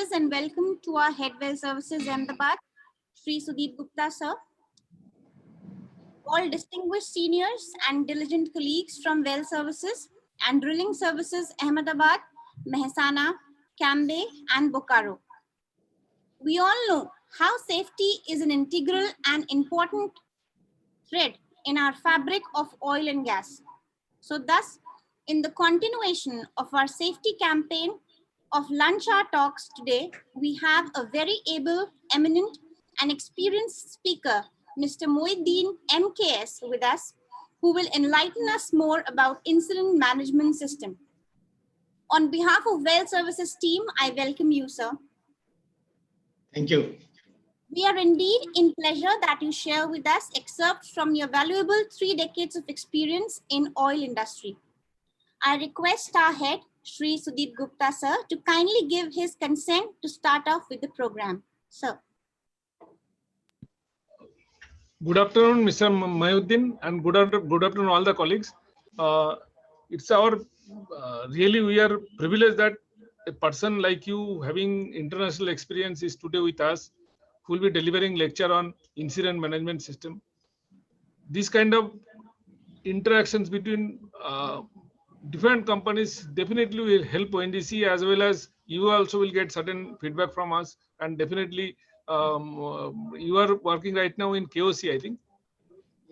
And welcome to our Head Well Services Ahmedabad, Sri Sudeep Gupta sir, all distinguished seniors and diligent colleagues from Well Services and Drilling Services Ahmedabad, Mehsana, Cambay and Bokaro. We all know how safety is an integral and important thread in our fabric of oil and gas. So thus, in the continuation of our safety campaign of Lunch Hour Talks today, we have a very able, eminent and experienced speaker, Mr. Mohiuddin MKS with us, who will enlighten us more about incident management system. On behalf of Well Services team, I welcome you, sir. Thank you. We are indeed in pleasure that you share with us excerpts from your valuable 3 decades of experience in oil industry. I request our head, Sri Sudeep Gupta sir, to kindly give his consent to start off with the program. Sir. Good afternoon, Mr. Mohiuddin, and good afternoon all the colleagues. It's our really we are privileged that a person like you having international experience is today with us, who will be delivering lecture on incident management system. This kind of interactions between different companies definitely will help ONGC, as well as you also will get certain feedback from us, and definitely you are working right now in KOC, I think.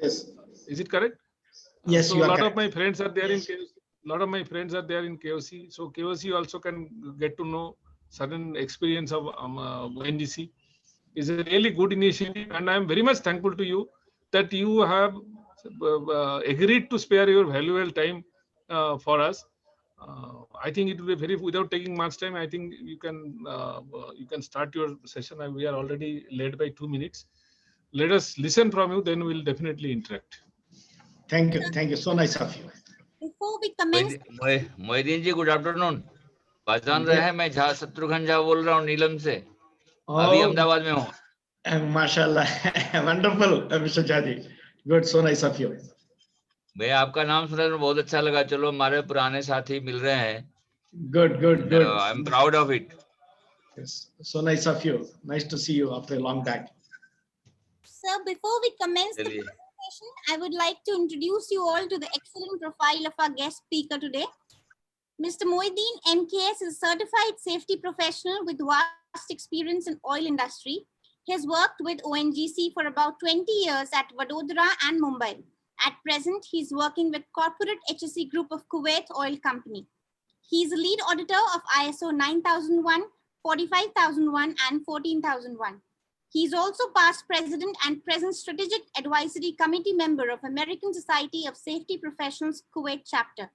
Yes. Is it correct? Yes, so you a are lot correct. of my friends are there in KOC. A lot of my friends are there in KOC. So KOC also can get to know certain experience of ONGC. It's a really good initiative, and I am very much thankful to you that you have agreed to spare your valuable time for us. I think it will be very, without taking much time, I think you can start your session. We are already late by 2 minutes. Let us listen from you, then we'll definitely interact. Thank you. Thank you. So nice of you. Before we commence, Mohideen ji good afternoon. पहचान रहे हैं, मैं झा शत्रुघ्न झा बोल रहा हूँ नीलम से। अभी अहमदाबाद में हूँ। माशाल्लाह, wonderful, Mr. Jadi. Good, so nice of you. भैया आपका नाम सुनकर मुझे बहुत अच्छा लगा। चलो हमारे पुराने साथी मिल रहे हैं। Good, good, good. I'm proud of it. Yes, so nice of you. Nice to see you after a long time. sir, before we commence the presentation, I would like to introduce you all to the excellent profile of our guest speaker today. Mr. Mohiuddin MKS is a certified safety professional with vast experience in oil industry. He has worked with ONGC for about 20 years at Vadodara and Mumbai. At present, he is working with corporate HSE Group of Kuwait Oil Company. He is a lead auditor of ISO 9001, 45001 and 14001. He is also past president and present strategic advisory committee member of American Society of Safety Professionals Kuwait chapter.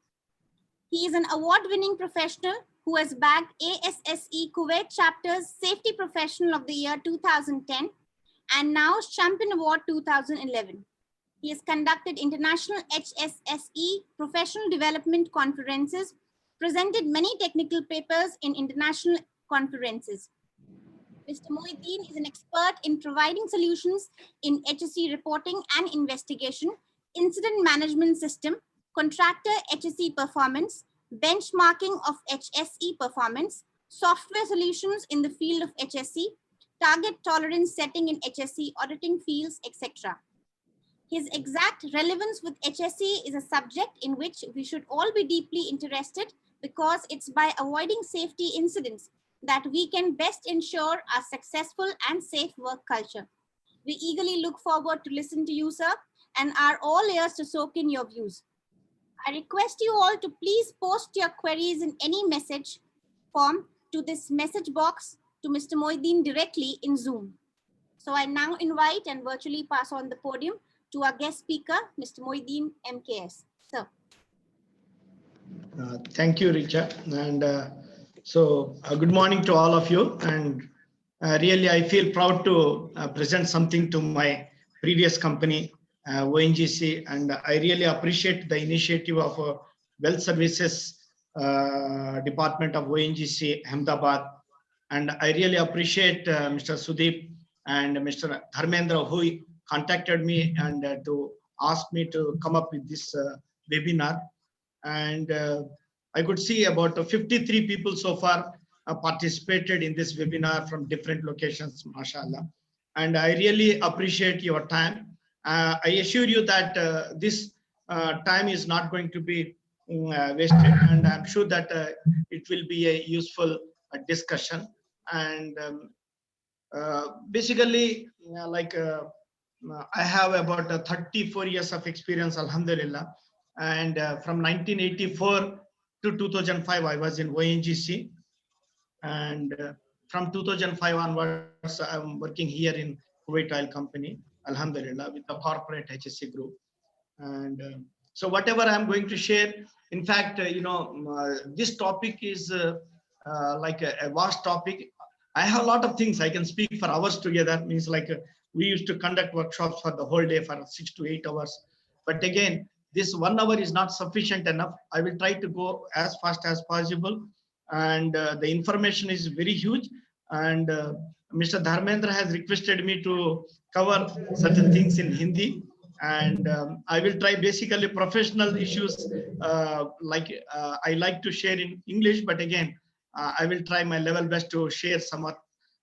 He is an award-winning professional who has bagged ASSE Kuwait chapter's Safety Professional of the Year 2010 and now Champion Award 2011. He has conducted international HSSE professional development conferences, presented many technical papers in international conferences. Mr. Mohiuddin is an expert in providing solutions in HSE reporting and investigation, incident management system, contractor HSE performance, benchmarking of HSE performance, software solutions in the field of HSE, target tolerance setting in HSE auditing fields, etc. His exact relevance with HSE is a subject in which we should all be deeply interested, because it's by avoiding safety incidents that we can best ensure a successful and safe work culture. We eagerly look forward to listen to you, sir, and are all ears to soak in your views. I request you all to please post your queries in any message form to this message box to Mr. Mohiuddin directly in Zoom. So I now invite and virtually pass on the podium to our guest speaker, Mr. Mohiuddin MKS. Sir. Thank you, Richa. And good morning to all of you. And really, I feel proud to present something to my previous company, ONGC, and I really appreciate the initiative of Well Services Department of ONGC Ahmedabad, and I really appreciate Mr. Sudeep and Mr. Dharmendra, who contacted me and to ask me to come up with this webinar. And I could see about 53 people so far participated in this webinar from different locations, mashallah. And I really appreciate your time. I assure you that this time is not going to be wasted, and I'm sure that it will be a useful discussion. And basically, I have about 34 years of experience, alhamdulillah. And from 1984 to 2005, I was in ONGC. And from 2005 onwards, I'm working here in Kuwait Oil Company, alhamdulillah, with the corporate HSE group. And so whatever I'm going to share, in fact, this topic is like a vast topic. I have a lot of things I can speak for hours together. Means like we used to conduct workshops for the whole day for 6 to 8 hours. But again, this 1 hour is not sufficient enough. I will try to go as fast as possible. And the information is very huge. And Mr. Dharmendra has requested me to cover certain things in Hindi. And I will try basically professional issues I like to share in English, but again, I will try my level best to share some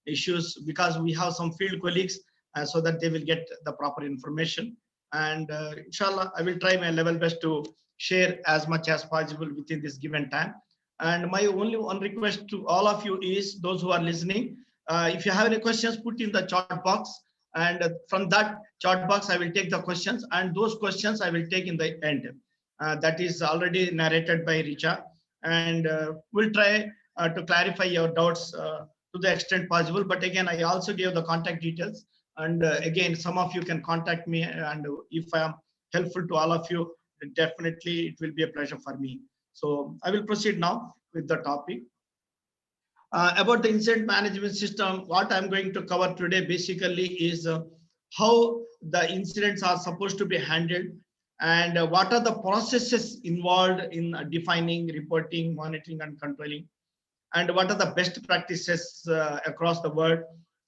issues because we have some field colleagues so that they will get the proper information. And inshallah, I will try my level best to share as much as possible within this given time. And my only one request to all of you is those who are listening, if you have any questions, put in the chat box. And from that chat box, I will take the questions, and those questions I will take in the end. That is already narrated by Richa. And we'll try to clarify your doubts to the extent possible. But again, I also gave the contact details. And again, some of you can contact me. And if I am helpful to all of you, definitely it will be a pleasure for me. So I will proceed now with the topic. About the incident management system, what I'm going to cover today basically is how the incidents are supposed to be handled, and what are the processes involved in defining, reporting, monitoring, and controlling, and what are the best practices across the world,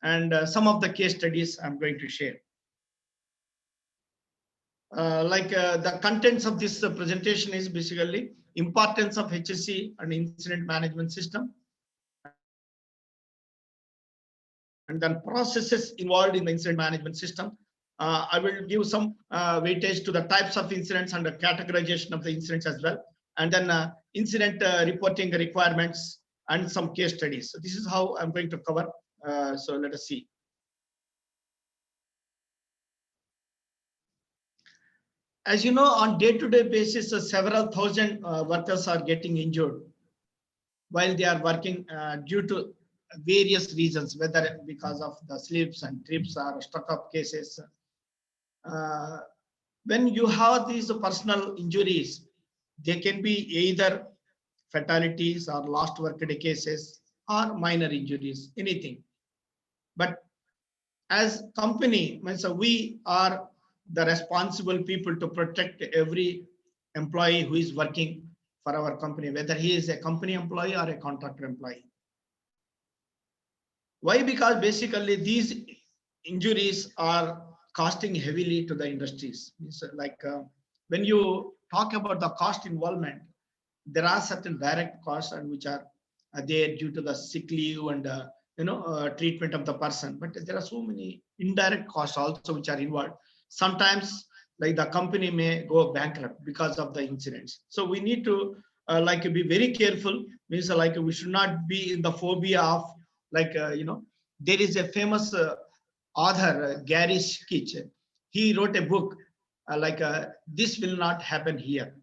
and some of the case studies I'm going to share. The contents of this presentation is basically importance of HSE and incident management system, and then processes involved in the incident management system. I will give some weightage to the types of incidents and the categorization of the incidents as well. And then incident reporting requirements and some case studies. So this is how I'm going to cover. So let us see. As you know, on day-to-day basis, several thousand workers are getting injured while they are working due to various reasons, whether because of the slips and trips or stuck-up cases. When you have these personal injuries, they can be either fatalities or lost workday cases or minor injuries, anything. But as company, we are the responsible people to protect every employee who is working for our company, whether he is a company employee or a contractor employee. Why? Because basically these injuries are costing heavily to the industries. So when you talk about the cost involvement, there are certain direct costs and which are there due to the sick leave and treatment of the person. But there are so many indirect costs also which are involved. Sometimes like the company may go bankrupt because of the incidents. So we need to be very careful. Means we should not be in the phobia of there is a famous author, Gary Skitch. He wrote a book this will not happen here.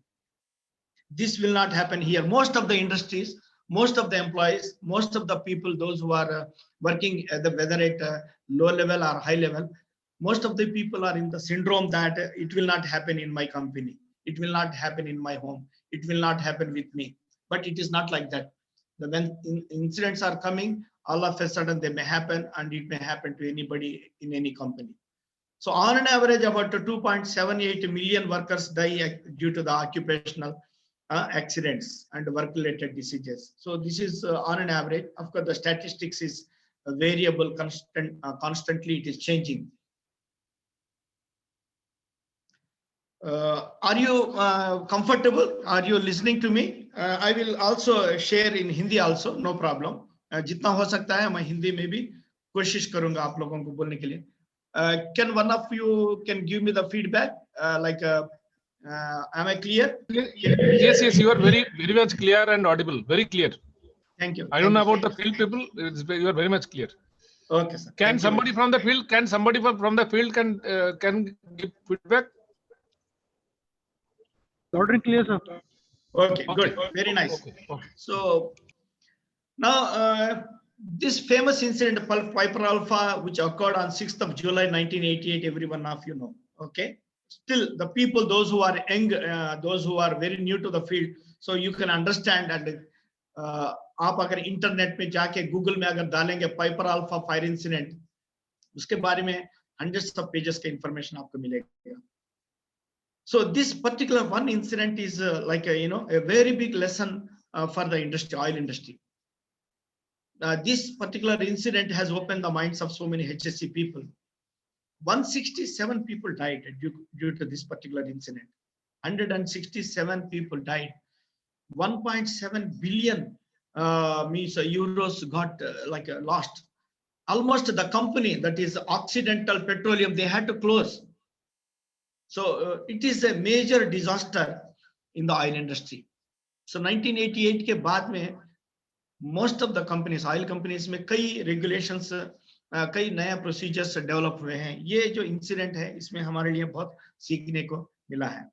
This will not happen here. Most of the industries, most of the employees, most of the people, those who are working whether at low level or high level, most of the people are in the syndrome that it will not happen in my company. It will not happen in my home. It will not happen with me. But it is not like that. When incidents are coming, all of a sudden they may happen, and it may happen to anybody in any company. So on an average, about 2.78 million workers die due to the occupational accidents and work-related diseases. So this is on an average. Of course, the statistics is variable, constantly it is changing. Are you comfortable? Are you listening to me? I will also share in Hindi also, no problem. जितना हो सकता है मैं हिंदी में भी कोशिश करूंगा आप लोगों को बोलने के लिए. Can one of you can give me the feedback? Am I clear? Yes, yes, you are very much clear and audible. Very clear. Thank you. I don't know about the field people. You are very much clear. Okay, sir. Can somebody from the field? Can somebody from the field can give feedback? Loud and clear, sir. Okay, good. Very nice. Okay. So now this famous incident, Piper Alpha, which occurred on 6th of July 1988, everyone of you know. Okay. Still, the people, those who are young, those who are very new to the field, so you can understand. And आप अगर internet में जाके Google में अगर डालेंगे Piper alpha fire incident, उसके बारे में hundreds of pages का इंफॉर्मेशन आपको मिलेगा. So this particular one incident is like a very big lesson for the industry, oil industry. This particular incident has opened the minds of so many HSE people. 167 people died due to this particular incident. 167 people died. 1.7 billion means euros got lost. Almost the company, that is Occidental Petroleum, they had to close. So it is a major disaster in the oil industry. So 1988 के बाद में most of the companies, oil companies में कई regulations, कई नया procedures develop हुए हैं. ये जो incident है इसमें हमारे लिए बहुत सीखने को मिला है.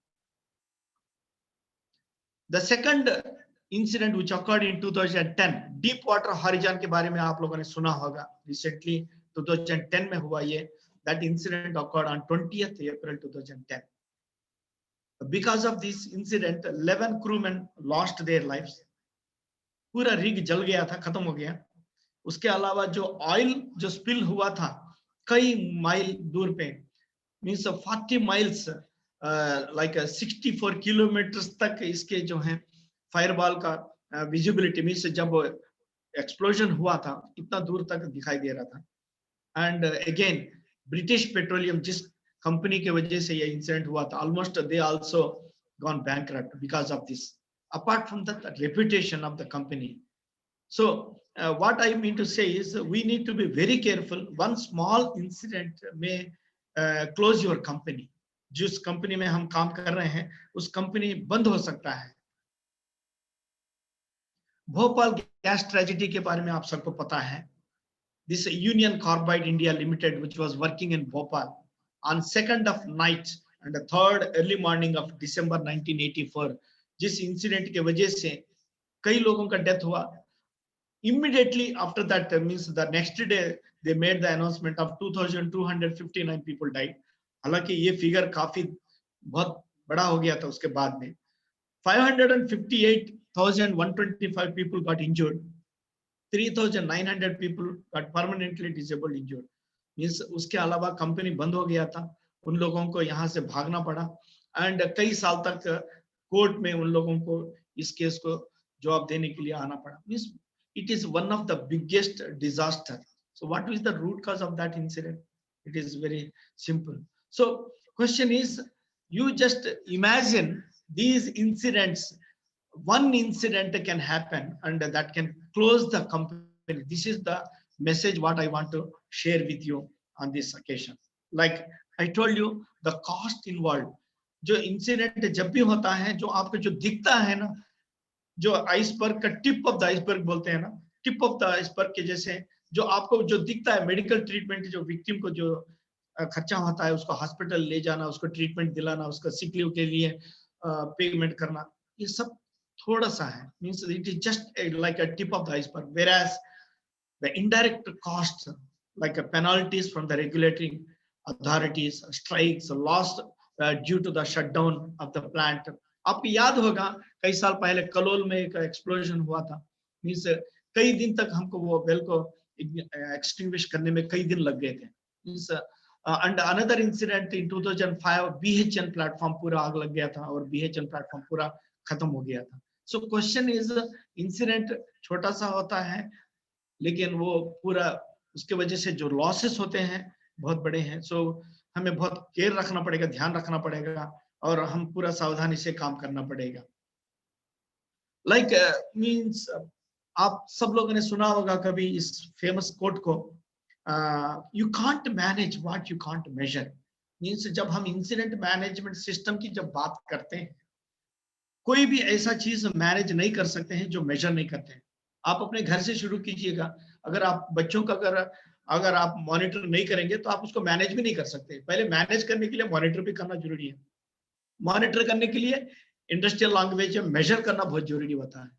The second incident which occurred in 2010, Deepwater Horizon के बारे में आप लोगों ने सुना होगा. Recently 2010 में हुआ ये. That incident occurred on 20th April 2010. Because of this incident, 11 crewmen lost their lives. पूरा रिग जल गया था, खत्म हो गया. उसके अलावा जो ऑयल जो स्पिल हुआ था कई माइल दूर पे, मींस 40 माइल्स लाइक 64 किलोमीटर तक इसके जो है फायरबॉल का विजिबिलिटी, मींस जब एक्सप्लोजन हुआ था इतना दूर तक दिखाई दे रहा था. एंड अगेन ब्रिटिश पेट्रोलियम, जिस कंपनी के वजह से ये इंसिडेंट हुआ था, almost they also gone bankrupt because of this, apart from the reputation of the company. So what I mean to say is we need to be very careful. One small incident may close your company. जिस company में हम काम कर रहे हैं उस company बंद हो सकता है. भोपाल गैस ट्रेजेडी के बारे में आप सबको पता है. This Union Carbide India Limited, which was working in Bhopal, on 2nd of night and the 3rd early morning of December 1984, जिस इंसिडेंट के वजह से कई लोगों का डेथ हुआ. Immediately after that, means the next day they made the announcement of 2259 people died. हालांकि ये फिगर काफी बहुत बड़ा हो गया था. उसके बाद में 558,125 people got injured. 3,900 people got permanently disabled injured. Means उसके अलावा कंपनी बंद हो गया था, उन लोगों को यहाँ से भागना पड़ा. एंड कई साल तक कोर्ट में उन लोगों को इस केस को जवाब देने के लिए आना पड़ा. Means it is one of the biggest disaster. So what is the root cause of that incident? It is very simple. So question is, you just imagine these incidents, one incident can happen and that can close the company. This is the message what I want to share with you on this occasion. Like I told you, the cost involved. जो incident जब भी होता है, जो आपको जो दिखता है ना, जो आइसबर्ग का टिप ऑफ द आइसबर्ग बोलते हैं ना, टिप ऑफ द आइसबर्ग के जैसे जो आपको जो दिखता है, मेडिकल ट्रीटमेंट, जो विक्टिम को जो खर्चा होता है, उसको हॉस्पिटल ले जाना, उसको ट्रीटमेंट दिलाना, उसका सिक लीव के लिए पेमेंट करना, ये सब थोड़ा सा है. Means it is just like a tip of the iceberg. Whereas the indirect cost like penalties from the regulatory authorities, strikes, loss due to the shutdown of the plant. आपको याद होगा कई साल पहले कलोल में एक एक्सप्लोजन हुआ था. मींस कई दिन तक हमको वो वेल को एक्सटिंग्विश करने में कई दिन लग गए थे. Means and another incident in 2005, BHN platform पूरा आग लग गया था और BHN प्लेटफॉर्म पूरा खत्म हो गया था. सो क्वेश्चन इज, इंसिडेंट छोटा सा होता है लेकिन वो पूरा उसके वजह से जो लॉसेस होते हैं बहुत बड़े हैं. सो हमें बहुत केयर रखना पड़ेगा, ध्यान रखना पड़ेगा और हम पूरा सावधानी से काम करना पड़ेगा. लाइक मींस आप सब लोगों ने सुना होगा कभी इस फेमस कोट को, you can't manage what you can't measure. Means जब हम इंसिडेंट मैनेजमेंट सिस्टम की जब बात करते हैं, कोई भी ऐसा चीज मैनेज नहीं कर सकते हैं जो मेजर नहीं करते हैं। आप अपने घर से शुरू कीजिएगा। अगर आप बच्चों का अगर आप मॉनिटर नहीं करेंगे तो आप उसको मैनेज भी नहीं कर सकते। पहले मैनेज करने के लिए मॉनिटर भी करना जरूरी है। मॉनिटर करने के लिए इंडस्ट्रियल लैंग्वेज में मेजर करना बहुत जरूरी होता है।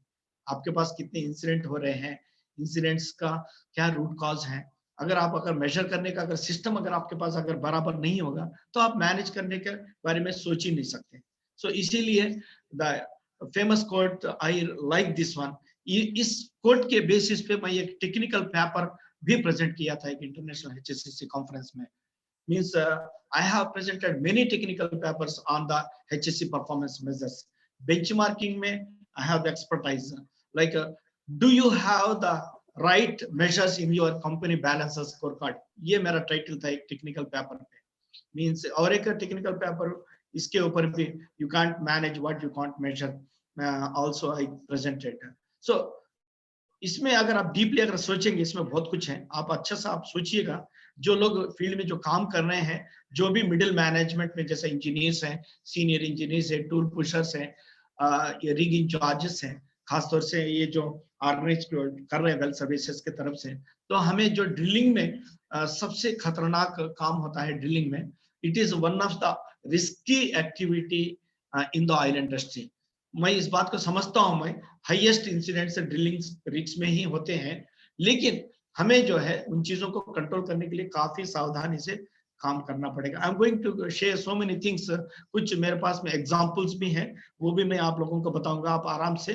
आपके पास कितने इंसिडेंट हो रहे हैं, इंसिडेंट्स का क्या रूट कॉज है। अगर मेजर करने का अगर सिस्टम अगर आपके पास अगर बराबर नहीं होगा तो आप मैनेज करने के बारे में सोच ही नहीं सकते। सो इसीलिए the famous quote, I like this one. इस कोट के बेसिस पे मैं एक टेक्निकल पेपर भी प्रेजेंट किया था एक इंटरनेशनल HSCC कॉन्फ्रेंस में। Means I have presented many technical papers on the HSC performance measures. Benchmarking में I have the expertise. Like, do you have the right measures in your company balances scorecard? ये मेरा title था एक technical paper पे। Means और एक technical paper इसके ऊपर भी, you can't manage what you can't measure, also I presented. So इसमें अगर आप डीपली अगर सोचेंगे, इसमें बहुत कुछ है। आप अच्छा सा आप सोचिएगा, जो लोग फील्ड में जो काम कर रहे हैं, जो भी मिडिल मैनेजमेंट में जैसे इंजीनियर्स हैं, सीनियर इंजीनियर्स हैं, टूल पुशर्स हैं, ये रिग इंचार्जेस हैं, खासतौर से ये जो ऑर्गेनाइज कर रहे हैं वेल सर्विसेज के तरफ से, तो हमें जो ड्रिलिंग में सबसे खतरनाक काम होता है ड्रिलिंग में, it is one of the risky activity in the oil industry. मैं इस बात को समझता हूं, मैं हाईएस्ट इंसिडेंट्स ड्रिलिंग रिग्स में ही होते हैं, लेकिन हमें जो है उन चीजों को कंट्रोल करने के लिए काफी सावधानी से काम करना पड़ेगा। I am going to share so many things. कुछ मेरे पास में एग्जांपल्स भी हैं, वो भी मैं आप लोगों को बताऊंगा। आप आराम से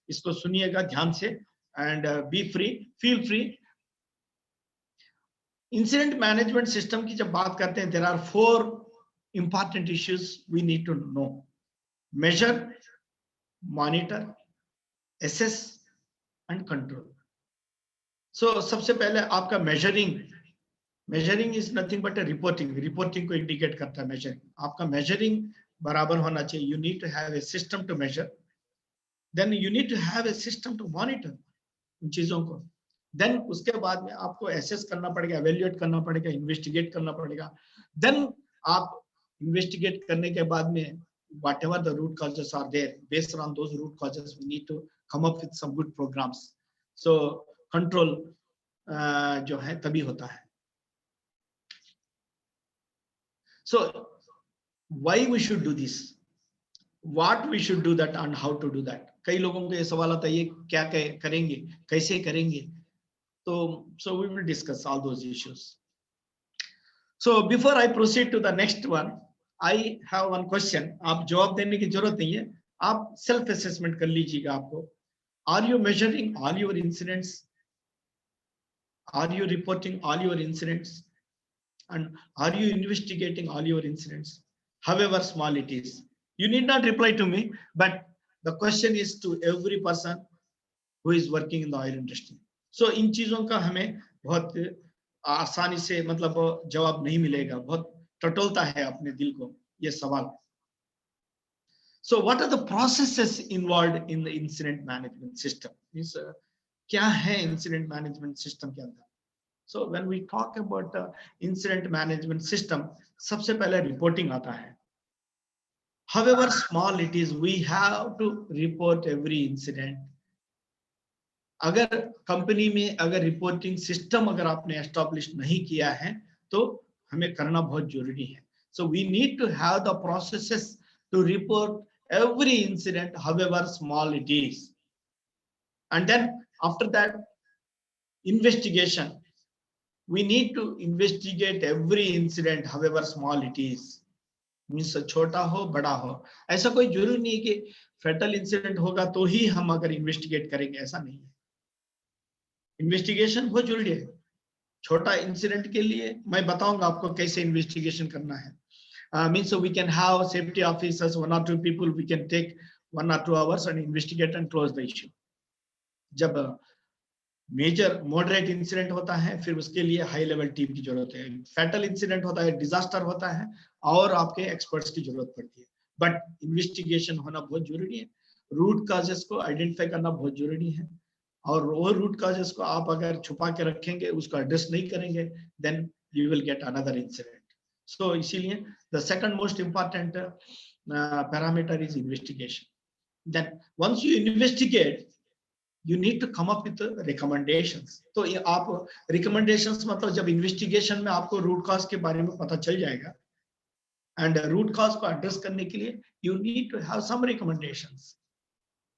इसको सुनिएगा ध्यान से, and be free, feel free. Incident management system की जब बात करते हैं, there are 4 important issues we need to know: measure, monitor, assess and control. So सबसे पहले आपका measuring is nothing but a reporting को इंडिकेट करता है measuring। आपका measuring बराबर होना चाहिए। You need to have a system to measure, then you need to have a system to monitor उन चीजों को, then उसके बाद में आपको assess करना पड़ेगा, evaluate करना पड़ेगा, investigate करना पड़ेगा। then आप investigate करने के बाद में whatever the root causes are there, based on those root causes we need to come up with some good programs. So control जो है तभी होता है। So why we should do this, what we should do that and how to do that? कई लोगों को ये सवाल आता है, ये क्या करेंगे, कैसे करेंगे? तो so we will discuss all those issues. So before I proceed to the next one, I have one question. आप जवाब देने की जरूरत नहीं है, आप सेल्फ असेसमेंट कर लीजिएगा। आपको, are you measuring all your incidents? Are you reporting all your incidents? And are you investigating all your incidents, however small it is? You need not reply to me, but the question is to every person who is working in the oil industry. So इन चीजों का हमें बहुत आसानी से मतलब जवाब नहीं मिलेगा, बहुत टटोलता है अपने दिल को ये सवाल। So what are the processes involved in the incident management system? Means क्या है incident management system के अंदर? So when we talk about incident management system, सबसे पहले reporting आता है। However small it is, we have to report every incident. अगर company में अगर रिपोर्टिंग सिस्टम अगर आपने एस्टैब्लिश नहीं किया है तो हमें करना बहुत जरूरी है। So we need to have the processes to report every incident, however small it is. And then after that, investigation. We need to investigate every incident, however small it is. Means छोटा हो बड़ा हो, ऐसा कोई जरूरी नहीं है कि फेटल इंसिडेंट होगा तो ही हम अगर इन्वेस्टिगेट करेंगे, ऐसा नहीं है। इन्वेस्टिगेशन बहुत जरूरी है। छोटा इंसिडेंट के लिए मैं बताऊंगा आपको कैसे इन्वेस्टिगेशन करना है। Means so we can have safety officers, 1 or 2 people, we can take 1 or 2 hours and investigate and close the issue. जब मेजर मॉडरेट इंसिडेंट होता है फिर उसके लिए हाई लेवल टीम की जरूरत है। फैटल इंसिडेंट होता है, डिजास्टर होता है और आपके एक्सपर्ट्स की जरूरत पड़ती है। बट इन्वेस्टिगेशन होना बहुत जरूरी है, रूट कॉजेस को आइडेंटिफाई करना बहुत जरूरी है और वो रूट कॉजेस को आप अगर छुपा के रखेंगे, उसको एड्रेस नहीं करेंगे, then you will get another incident. So इसीलिए the second most important parameter is investigation. Then once you investigate, you need to come up with recommendations. तो ये आप recommendations मतलब जब इन्वेस्टिगेशन में आपको रूट कॉज के बारे में पता चल जाएगा, एंड रूट कॉज को एड्रेस करने के लिए you need to have some recommendations.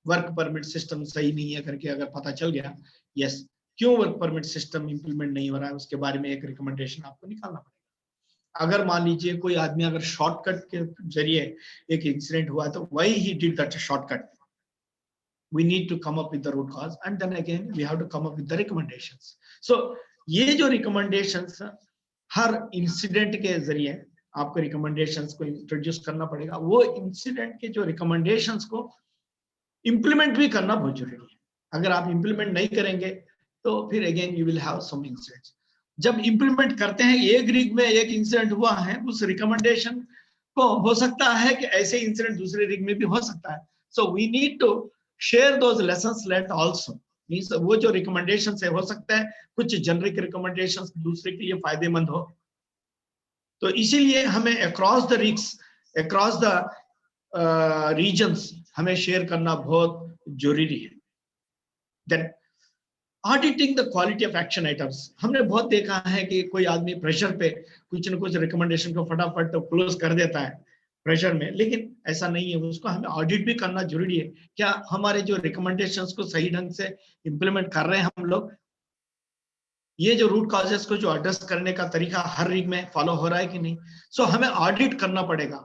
Work permit system सही नहीं है करके अगर पता चल गया, यस, क्यों वर्क परमिट सिस्टम इंप्लीमेंट नहीं हो रहा है, उसके बारे में एक रिकमेंडेशन आपको निकालना पड़ेगा. अगर मान लीजिए कोई आदमी अगर शॉर्टकट के जरिए एक इंसिडेंट हुआ, तो why he did that shortcut, we need to come up with the root cause, and then again we have to come up with the recommendations. So ये जो recommendations हर इंसिडेंट के जरिए आपको recommendations को इंट्रोड्यूस करना पड़ेगा. वो इंसिडेंट के जो recommendations को इम्प्लीमेंट भी करना बहुत जरूरी है. अगर आप इम्प्लीमेंट नहीं करेंगे तो फिर again you will have some incidents. जब इम्प्लीमेंट करते हैं, एक रिग में एक इंसिडेंट हुआ है, उस रिकमेंडेशन को हो सकता है कि ऐसे इंसिडेंट दूसरे रिग में भी हो सकता है. So we need to share those lessons learned also. Means वो जो recommendations है, हो सकता है कुछ generic recommendations दूसरे के लिए फायदेमंद हो. तो इसीलिए हमें across the risks, across the regions हमें share करना बहुत जरूरी है. Then auditing the quality of action items. हमने बहुत देखा है कि कोई आदमी प्रेशर पे कुछ न कुछ recommendation को फटाफट तो क्लोज कर देता है प्रेशर में, लेकिन ऐसा नहीं है. उसको हमें ऑडिट भी करना जरूरी है. क्या हमारे जो रिकमेंडेशंस को सही ढंग से इंप्लीमेंट कर रहे हैं हम लोग, ये जो रूट कॉजेस को जो एड्रेस करने का तरीका हर रिग में फॉलो हो रहा है कि नहीं. सो हमें ऑडिट करना पड़ेगा.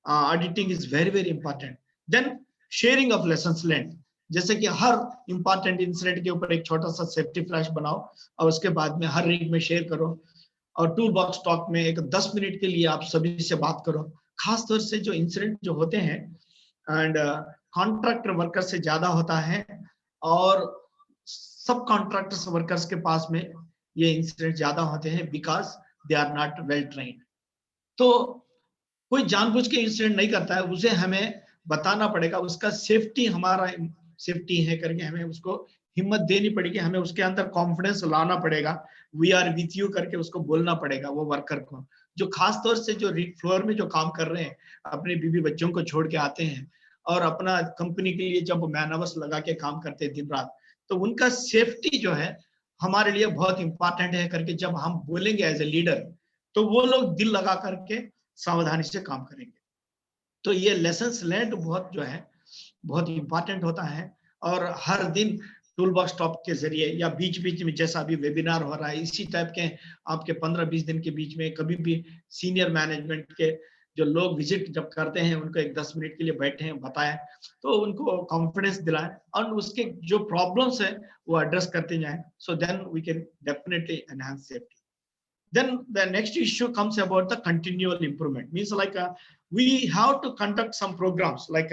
Auditing is very very important. Then sharing of lessons learned. जैसे कि हर इंपॉर्टेंट इंसिडेंट के ऊपर एक छोटा सा सेफ्टी फ्लैश बनाओ और उसके बाद में हर रिग में शेयर करो, और टूल बॉक्स टॉक में एक 10 मिनट के लिए आप सभी से बात करो. खास तौर से जो इंसिडेंट जो होते हैं एंड कॉन्ट्रैक्टर वर्कर से ज्यादा होता है, और सब कॉन्ट्रैक्टर्स वर्कर्स के पास में ये इंसिडेंट ज्यादा होते हैं, because they are not well trained. तो कोई जानबूझ के इंसिडेंट नहीं करता है, उसे हमें बताना पड़ेगा, उसका सेफ्टी हमारा सेफ्टी है करके हमें उसको हिम्मत देनी पड़ेगी, हमें उसके अंदर कॉन्फिडेंस लाना पड़ेगा, वी आर विथ यू करके उसको बोलना पड़ेगा वो वर्कर को, जो खास तौर से जो फ्लोर में जो काम कर रहे हैं, अपने बीवी बच्चों को छोड़ के आते हैं और अपना कंपनी के लिए जब मैन आवर्स लगा के काम करते हैं दिन रात, तो उनका सेफ्टी जो है हमारे लिए बहुत इंपॉर्टेंट है करके जब हम बोलेंगे एज ए लीडर, तो वो लोग दिल लगा करके सावधानी से काम करेंगे. तो ये लेसन्स लर्न्ड बहुत जो है बहुत इंपॉर्टेंट होता है. और हर दिन टूल बॉक्स टॉक के जरिए या बीच बीच में जैसा अभी वेबिनार हो रहा है, इसी टाइप के आपके 15-20 दिन के बीच में कभी भी सीनियर मैनेजमेंट के जो लोग विजिट जब करते हैं, उनको एक 10 मिनट के लिए बैठे हैं, बताएं, तो उनको कॉन्फिडेंस दिलाएं और उसके जो प्रॉब्लम्स है वो एड्रेस करते जाएं. So then we can definitely enhance safety. Then the next issue comes about the continual improvement. Means like we have to conduct some programs. Like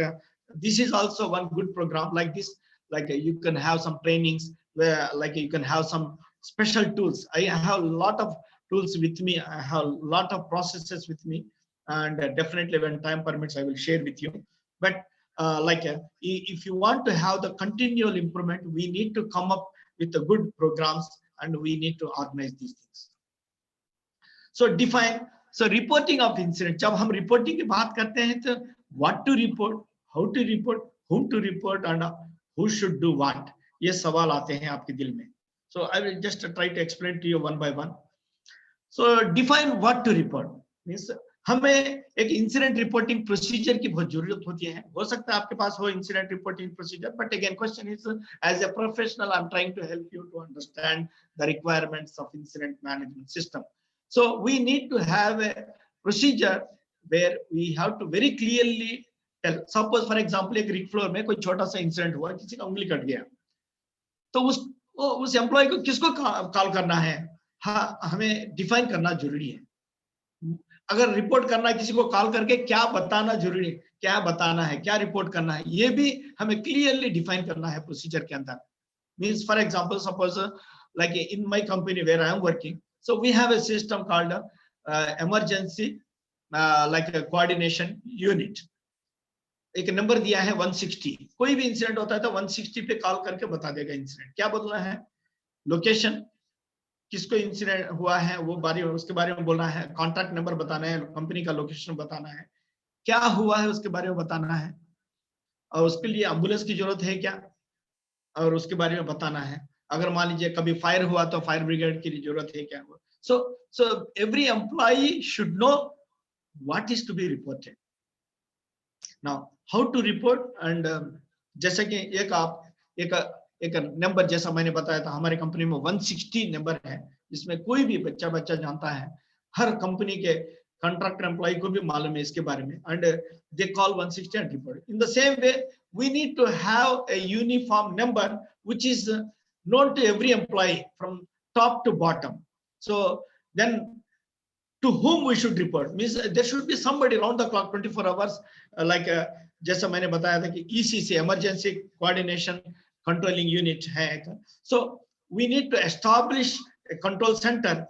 this is also one good program like this. Like you can have some trainings where like you can have some special tools. I have a lot of tools with me. I have a lot of processes with me, and definitely when time permits, I will share with you. But if you want to have the continual improvement, we need to come up with the good programs, and we need to organize these things. So define, so reporting of incident. जब हम reporting की बात करते हैं तो what to report, how to report, whom to report, and who should do what, ये सवाल आते हैं आपके दिल में. So I will just try to explain to you one by one. So define what to report. Means हमें एक incident reporting procedure की बहुत जरूरत होती है. हो सकता है आपके पास हो incident reporting procedure, but again question is as a professional I am trying to help you to understand the requirements of incident management system. So we need to have a procedure where we have to very clearly tell. Suppose for example एक rig floor में कोई छोटा सा incident हुआ, किसी का उंगली cut गया, तो उस एम्प्लॉय को किसको कॉल करना है, हाँ हमें डिफाइन करना जरूरी है. अगर रिपोर्ट करना है किसी को कॉल करके, क्या बताना जरूरी है, क्या बताना है, क्या रिपोर्ट करना है, ये भी हमें क्लियरली डिफाइन करना है प्रोसीजर के अंदर. Means for example suppose like in my company where I am working, so we have a system called emergency like a coordination unit. एक नंबर दिया है 160, कोई भी इंसिडेंट होता है तो 160 पे कॉल करके बता देगा इंसिडेंट। क्या बोलना है? लोकेशन, किसको इंसिडेंट हुआ है वो उसके बारे में बोलना है, कॉन्ट्रैक्ट नंबर बताना है, कंपनी का लोकेशन बताना है, क्या हुआ है उसके बारे में बताना है, और उसके लिए एम्बुलेंस की जरूरत है क्या, और उसके बारे में बताना है। अगर मान लीजिए कभी फायर हुआ तो फायर ब्रिगेड की जरूरत है क्या। So every employee should know what is to be reported. Now how to report, and जैसे कि एक नंबर जैसा मैंने बताया था, हमारी कंपनी में 160 नंबर है, जिसमें कोई भी बच्चा जानता है, हर कंपनी के कॉन्ट्रैक्टर एम्प्लॉय को भी मालूम है इसके बारे में, and they call 160 and report. In the same way, we need to have a uniform number which is known to every employee from top to bottom. So then to whom we should report, means there should be somebody around the clock 24 hours, like जैसा मैंने बताया था कि ECC, emergency coordination controlling unit है. So we need to establish a control center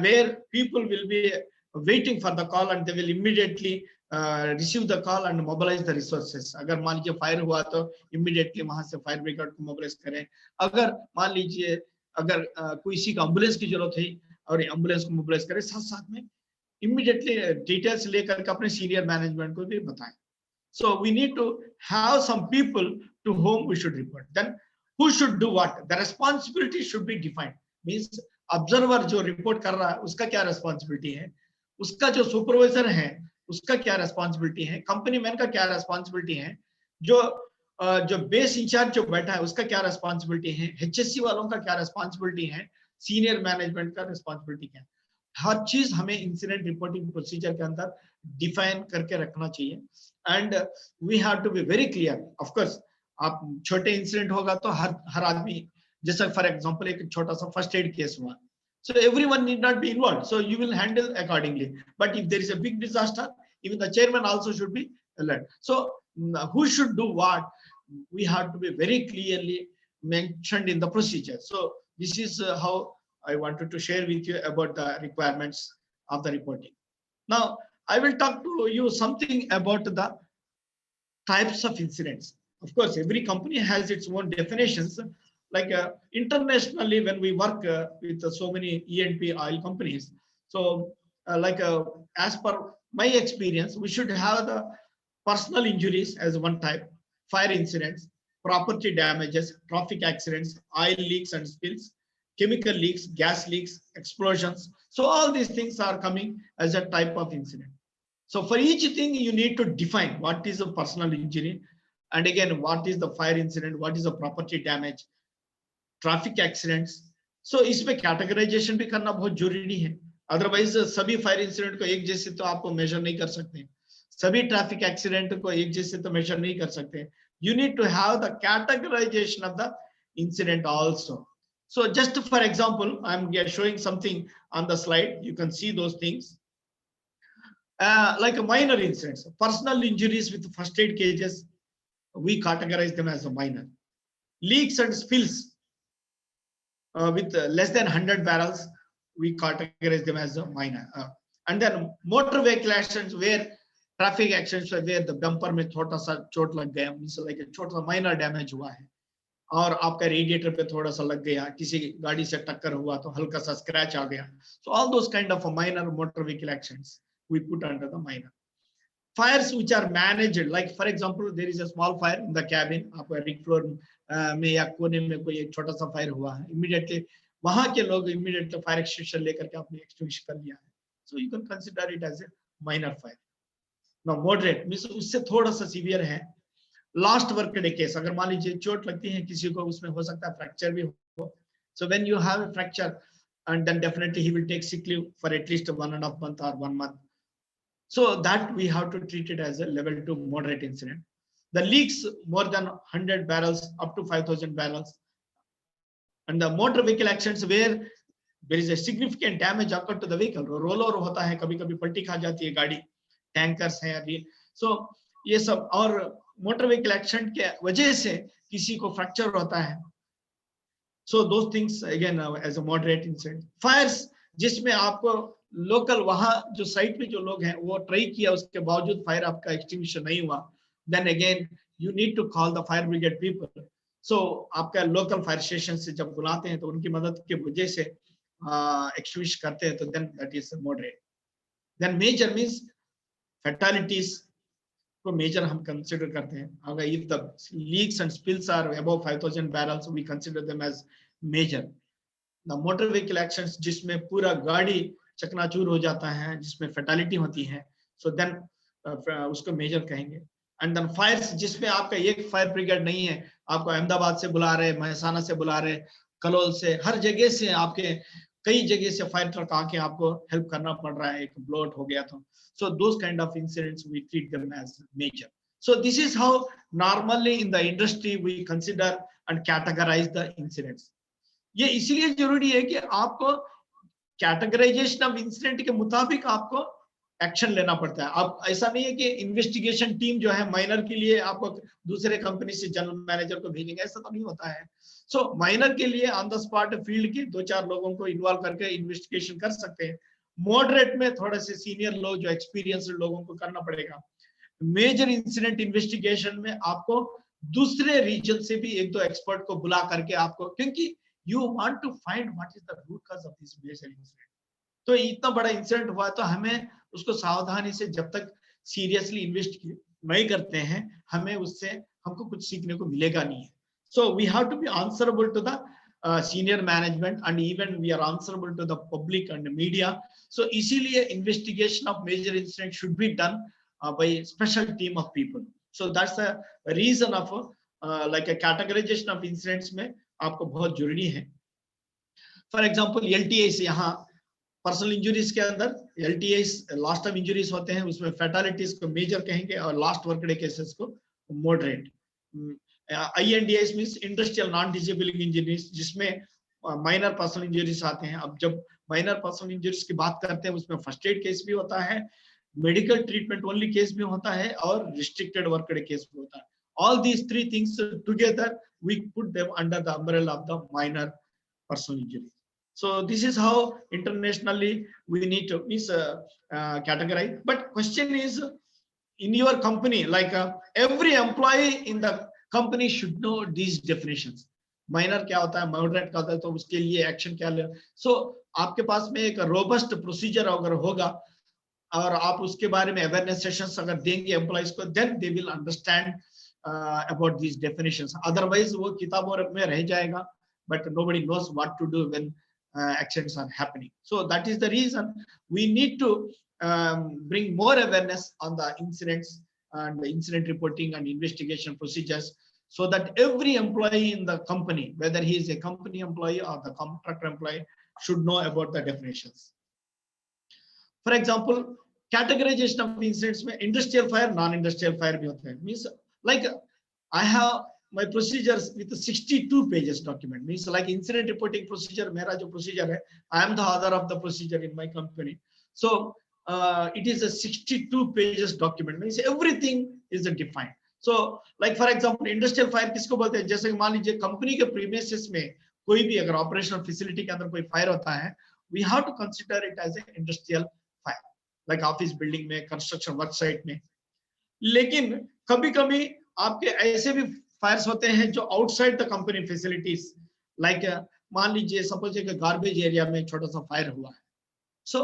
where people will be waiting for the call, and they will immediately receive the call and mobilize the resources. अगर मान लीजिए fire हुआ तो immediately वहां से fire brigade को mobilise करें। अगर मान लीजिए अगर किसी को एम्बुलेंस की जरूरत है और एम्बुलेंस को मोबिलाइज करें, साथ साथ में इमीडिएटली डिटेल्स लेकर के अपने सीनियर मैनेजमेंट को भी बताएं। So we need to have some people to whom we should report. Then who should do what? The responsibility should be defined. Means observer जो report कर रहा है उसका क्या responsibility है, उसका जो supervisor है उसका क्या responsibility है, company man का क्या responsibility है, जो base incharge जो बैठा है उसका क्या responsibility है, HSC वालों का क्या responsibility है, senior management का responsibility क्या है। हर चीज हमें इंसिडेंट रिपोर्टिंग प्रोसीजर के अंदर डिफाइन करके रखना चाहिए, and we have to be very clear. Of course आप छोटे इंसिडेंट होगा तो हर आदमी, जैसा फॉर एग्जांपल एक छोटा सा फर्स्ट एड केस हुआ, so everyone need not be involved, so you will handle accordingly, but if there is a big disaster, even the chairman also should be alert. So who should do what, we have to be very clearly mentioned in the procedure. So this is how I wanted to share with you about the requirements of the reporting. Now, I will talk to you something about the types of incidents. Of course, every company has its own definitions. Like internationally, when we work with so many E&P oil companies, so as per my experience, we should have the personal injuries as one type, fire incidents, property damages, traffic accidents, oil leaks and spills, chemical leaks, gas leaks, explosions. So all these things are coming as a type of incident. So for each thing, you need to define what is a personal injury, and again, what is the fire incident, what is a property damage, traffic accidents. So इसमें categorization भी करना बहुत जरूरी है, otherwise सभी fire incident को एक जैसे तो आप मेजर नहीं कर सकते, सभी ट्रैफिक एक्सीडेंट को एक जैसे तो मेजर नहीं कर सकते। You need to have the categorization of the incident also. So just for example, I am showing something on the slide, you can see those things like a minor incidents, personal injuries with first aid cases, we categorize them as a minor. Leaks and spills with less than 100 barrels, we categorize them as a minor. And then motor vehicle accidents where traffic accidents where the bumper में छोटा सा चोट लग गया, means like a छोटा सा minor damage हुआ है, और आपका रेडिएटर पे थोड़ा सा लग गया, किसी गाड़ी से टक्कर हुआ तो हल्का सा स्क्रैच आ गया. So all those kind of minor motor vehicle accidents we put under the minor. Fires which are managed, like for example, there is a small fire in the cabin, आपका rig floor में या कोने में कोई एक छोटा सा fire हुआ है, immediately वहां के लोग immediately फायर एक्सटिंग्विशर लेकर के आपने एक्सटिंग्विश कर लिया है, so you can consider it as a minor fire. Now moderate means उससे थोड़ा सा सीवियर है. लास्ट वर्क डे केस, अगर मान लीजिए चोट लगती है किसी को, उसमें हो सकता है फ्रैक्चर भी हो. So when you have a fracture, and then definitely he will take sick leave for at least 1.5 months or 1 month. So that we have to treat it as a level 2 moderate incident. The leaks more than 100 barrels up to 5,000 barrels, and the motor vehicle accidents where there is a significant damage occurred to the vehicle. Rollover होता है, कभी-कभी पलटी खा जाती है गाड़ी, tankers हैं अभी. So ये सब, और मोटर व्हीकल एक्सीडेंट के वजह से किसी को फ्रैक्चर होता है. So those things again as a moderate incident. Fires जिसमें आपको लोकल वहां जो साइट पे जो लोग हैं वो ट्राई किया, उसके बावजूद फायर आपका एक्सटिंग्विशन नहीं हुआ, then again you need to call the fire brigade people. So आपका local fire station से जब बुलाते हैं तो उनकी मदद की वजह से extinguish करते हैं, तो then that is moderate. Then major means fatalities को major हम consider करते हैं. अगर if the leaks and spills are above 5,000 barrels, we consider them as major. The motor vehicle accidents जिसमें पूरा गाड़ी चकनाचूर हो जाता है, जिसमें fatality होती है, so then उसको major कहेंगे. And then fires जिसमें आपका एक फायर ब्रिगेड नहीं है, आपको अहमदाबाद से बुला रहे, महसाना से बुला रहे, कलोल से, हर जगह से आपके कई जगह से फायर ट्रक आके आपको हेल्प करना पड़ रहा है, एक ब्लोट हो गया तो. So those kind of incidents we treat them as major. So this is how normally in the industry we consider and categorize the incidents. ये इसीलिए जरूरी है कि आपको कैटेगराइजेशन ऑफ इंसिडेंट के मुताबिक आपको एक्शन लेना पड़ता है. आप ऐसा नहीं है कि इन्वेस्टिगेशन टीम जो है माइनर के लिए आपको दूसरे कंपनी से जनरल मैनेजर को भेजेंगे, ऐसा तो नहीं होता है. सो माइनर के लिए ऑन द स्पॉट फील्ड के 2-4 लोगों को इन्वॉल्व करके इन्वेस्टिगेशन कर सकते हैं. मॉडरेट में थोड़े से सीनियर लोग जो एक्सपीरियंस्ड लोगों को करना पड़ेगा. मेजर इंसिडेंट इन्वेस्टिगेशन में आपको दूसरे रीजन से भी 1-2 एक्सपर्ट को बुला करके आपको, क्योंकि you want to find what is the root cause of this major incident. तो इतना बड़ा इंसिडेंट हुआ तो हमें उसको सावधानी से जब तक सीरियसली इन्वेस्ट नहीं करते हैं, हमें उससे हमको कुछ सीखने को मिलेगा नहीं है. So we have to be answerable to the senior management and even we are answerable to the public and the media. So इसीलिए investigation of major incident should be done by special team of people. So that's the reason of like a categorization of incidents में आपको बहुत जरूरी है. For example LTAs, यहाँ personal injuries के अंदर LTAs last time injuries होते हैं, उसमें फैटालिटीज को मेजर कहेंगे और लास्ट वर्क डे केसेस को moderate. INDIs means industrial non disabling injuries, जिसमें माइनर पर्सनल इंजरीज आते हैं. अब जब माइनर पर्सनल इंजरीज की बात करते हैं उसमें फर्स्ट एड केस भी होता है, मेडिकल ट्रीटमेंट ओनली केस भी होता है और रिस्ट्रिक्टेड वर्क डे केस भी होता है. All these 3 things together we put them under the umbrella of the minor personal injury. So this is how internationally we need to categorize. But question is, in your company, like every employee in the company should know these definitions. Minor क्या होता है, moderate क्या होता है, तो उसके लिए action क्या ले. So आपके पास में एक robust procedure अगर होगा और आप उसके बारे में awareness sessions अगर देंगे employees को, then they will understand about these definitions. Otherwise वो किताबों में रह जाएगा, but nobody knows what to do when accidents are happening. So that is the reason we need to bring more awareness on the incidents and the incident reporting and investigation procedures, so that every employee in the company, whether he is a company employee or the contractor employee, should know about the definitions. For example, categorization of incidents में industrial fire, non-industrial fire भी होते हैं. Means like I have my procedures with 62 pages document. Means like incident reporting procedure, मेरा जो procedure है, I am the author of the procedure in my company. So it is a 62 pages document. Means everything is defined. So like for example, industrial fire किसको बोलते हैं? जैसे मान लीजिए company के premises में कोई भी अगर operational facility के अंदर कोई fire होता है, we have to consider it as an industrial fire, like office building में, construction work site में. लेकिन कभी-कभी आपके ऐसे भी फायर्स होते हैं जो outside the company facilities, like मान लीजिए सपोज एक गार्बेज एरिया में छोटा सा फायर हुआ है. So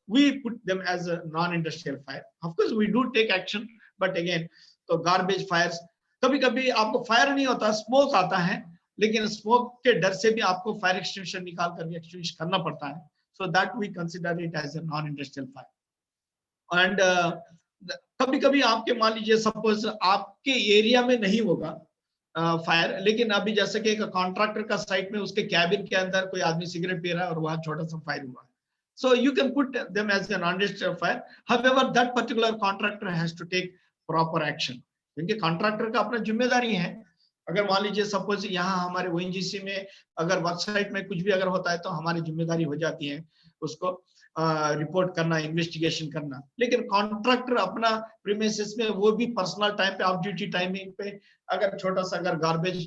we put them as a non industrial fire. Of course we do take action, but again तो गार्बेज फायर्स कभी-कभी आपको फायर नहीं होता, स्मोक आता है, लेकिन स्मोक के डर से भी आपको फायर एक्सटिंग्विशर निकाल कर एक्सटिंग्विश करना पड़ता है. So that we consider it as a non industrial fire. And कभी-कभी आपके मान लीजिए सपोज आपके एरिया में नहीं होगा फायर, लेकिन अभी जैसे कि एक कॉन्ट्रैक्टर का साइट में उसके कैबिन के अंदर कोई आदमी सिगरेट पी रहा है और वहां छोटा सा फायर हुआ है. So you can put them as an non industrial fire. However that particular contractor has to take proper action, क्योंकि कॉन्ट्रैक्टर का अपना जिम्मेदारी है. अगर मान लीजिए सपोज यहाँ हमारे ONGC में अगर वर्क साइट में कुछ भी अगर होता है तो हमारी जिम्मेदारी हो जाती है उसको रिपोर्ट करना, इन्वेस्टिगेशन करना. लेकिन कॉन्ट्रैक्टर अपना प्रीमिसेस में वो भी पर्सनल टाइम पे, ऑफ ड्यूटी टाइमिंग पे अगर छोटा सा अगर गार्बेज